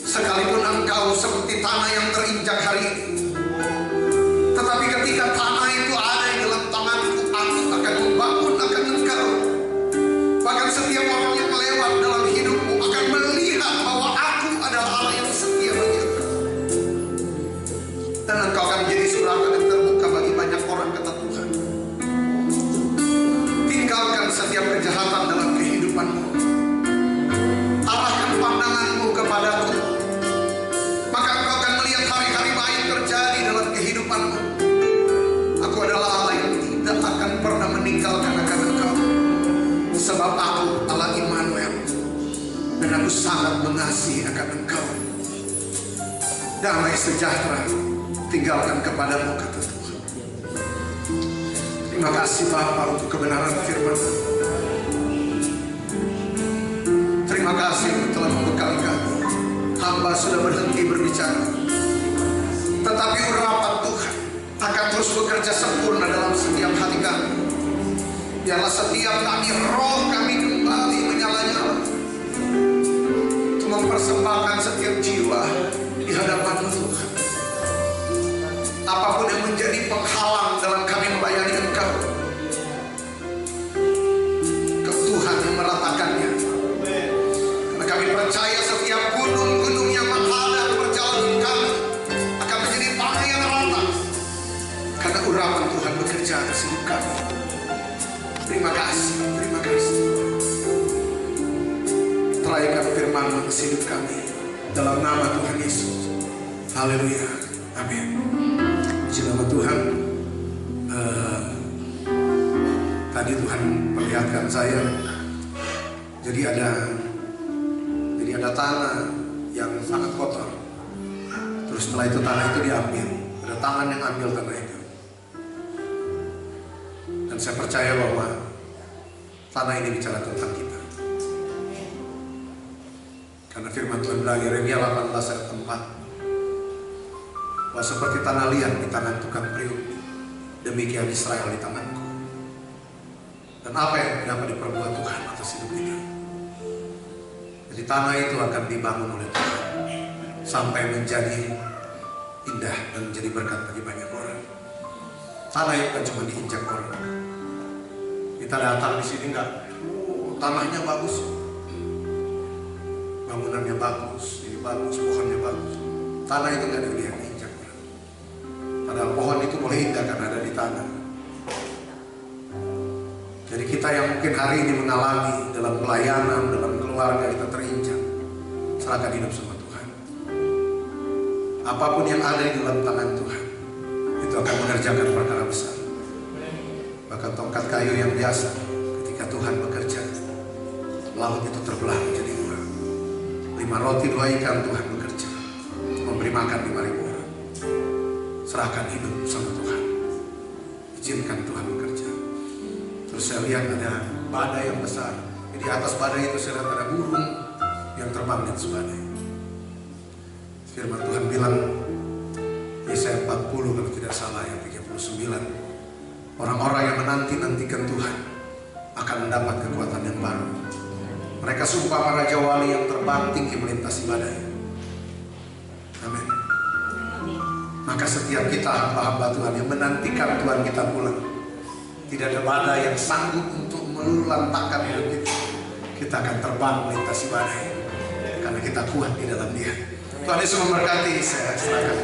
Sekalipun engkau seperti tanah yang terinjak hari ini, tetapi ketika tanah itu ada di dalam tanganku, aku akan membangun akan engkau. Bahkan setiap orang yang melewat dalam hidupmu akan melihat bahwa aku adalah Allah yang setia bagi engkau. Dan engkau akan menjadi surga yang terbuka bagi banyak orang, kata Tuhan. Tinggalkan setiap kejahatan dalam kehidupanmu. Arahkan pandanganmu kepadaku. Maka Sebab aku Allah Immanuel, dan aku sangat mengasihi akan engkau. Damai sejahtera tinggalkan kepadamu, kata Tuhan. Terima kasih Bapa untuk kebenaran firman. Terima kasih untuk telah membekali kami. Hamba sudah berhenti berbicara, tetapi urapan Tuhan akan terus bekerja sempurna dalam setiap hati kami. Biarlah setiap kami, roh kami kembali menyala-nyala untuk mempersembahkan setiap jiwa di hadapan Tuhan. Apapun yang menjadi penghalang dalam kami melayani Engkau, Tuhan yang meratakannya. Karena kami percaya setiap gunung-gunung yang menghadap perjalanan kami akan menjadi tanah yang rata, karena urapan Tuhan bekerja atas hidup kami. Terima kasih, terima kasih. Teraikan firman atas hidup kami dalam nama Tuhan Yesus. Haleluya, amin. Puji nama Tuhan. Tadi Tuhan perlihatkan saya, jadi ada tanah yang sangat kotor. Terus setelah itu tanah itu diambil, ada tangan yang ambil tanah itu. Dan saya percaya bahwa tanah ini bicara tentang kita. Karena firman Tuhan bilang, Yeremia 18 ayat 4, bahwa seperti tanah liat di tangan tukang priuk, demikian Israel di tanganku. Dan apa yang dapat diperbuat Tuhan atas hidup kita. Jadi tanah itu akan dibangun oleh Tuhan sampai menjadi indah dan menjadi berkat bagi banyak orang. Tanah itu kan cuma diinjak orang. Kita datang di sini enggak, tanahnya bagus, bangunannya bagus, ini bagus, pohonnya bagus. Tanah itu enggak dilihat diinjak orang. Padahal pohon itu boleh indah karena ada di tanah. Jadi kita yang mungkin hari ini mengalami dalam pelayanan, dalam keluarga kita terinjak, serahkan hidup sama Tuhan. Apapun yang ada di dalam tangan Tuhan, itu akan mengerjakan perkara besar. Bahkan tongkat kayu yang biasa, ketika Tuhan bekerja, laut itu terbelah menjadi dua. 5 roti 2 ikan Tuhan bekerja, memberi makan 5.000 orang. Serahkan hidup sama Tuhan, izinkan Tuhan bekerja. Terus saya lihat ada badai yang besar. Di atas badai itu saya lihat ada burung yang terbang di atas badai. Firman Tuhan bilang, Yesaya 40 kalau tidak salah yang 39, orang-orang yang menanti-nantikan Tuhan akan mendapat kekuatan yang baru. Mereka sumpah para jawali yang terbang tinggi melintasi badai. Amin. Maka setiap kita hamba-hamba Tuhan yang menantikan Tuhan kita pulang, tidak ada badai yang sanggup untuk melulantakkan hidup kita. Kita akan terbang melintasi badai karena kita kuat di dalam Dia. Tuhan Yesus memberkati. Saya serahkan.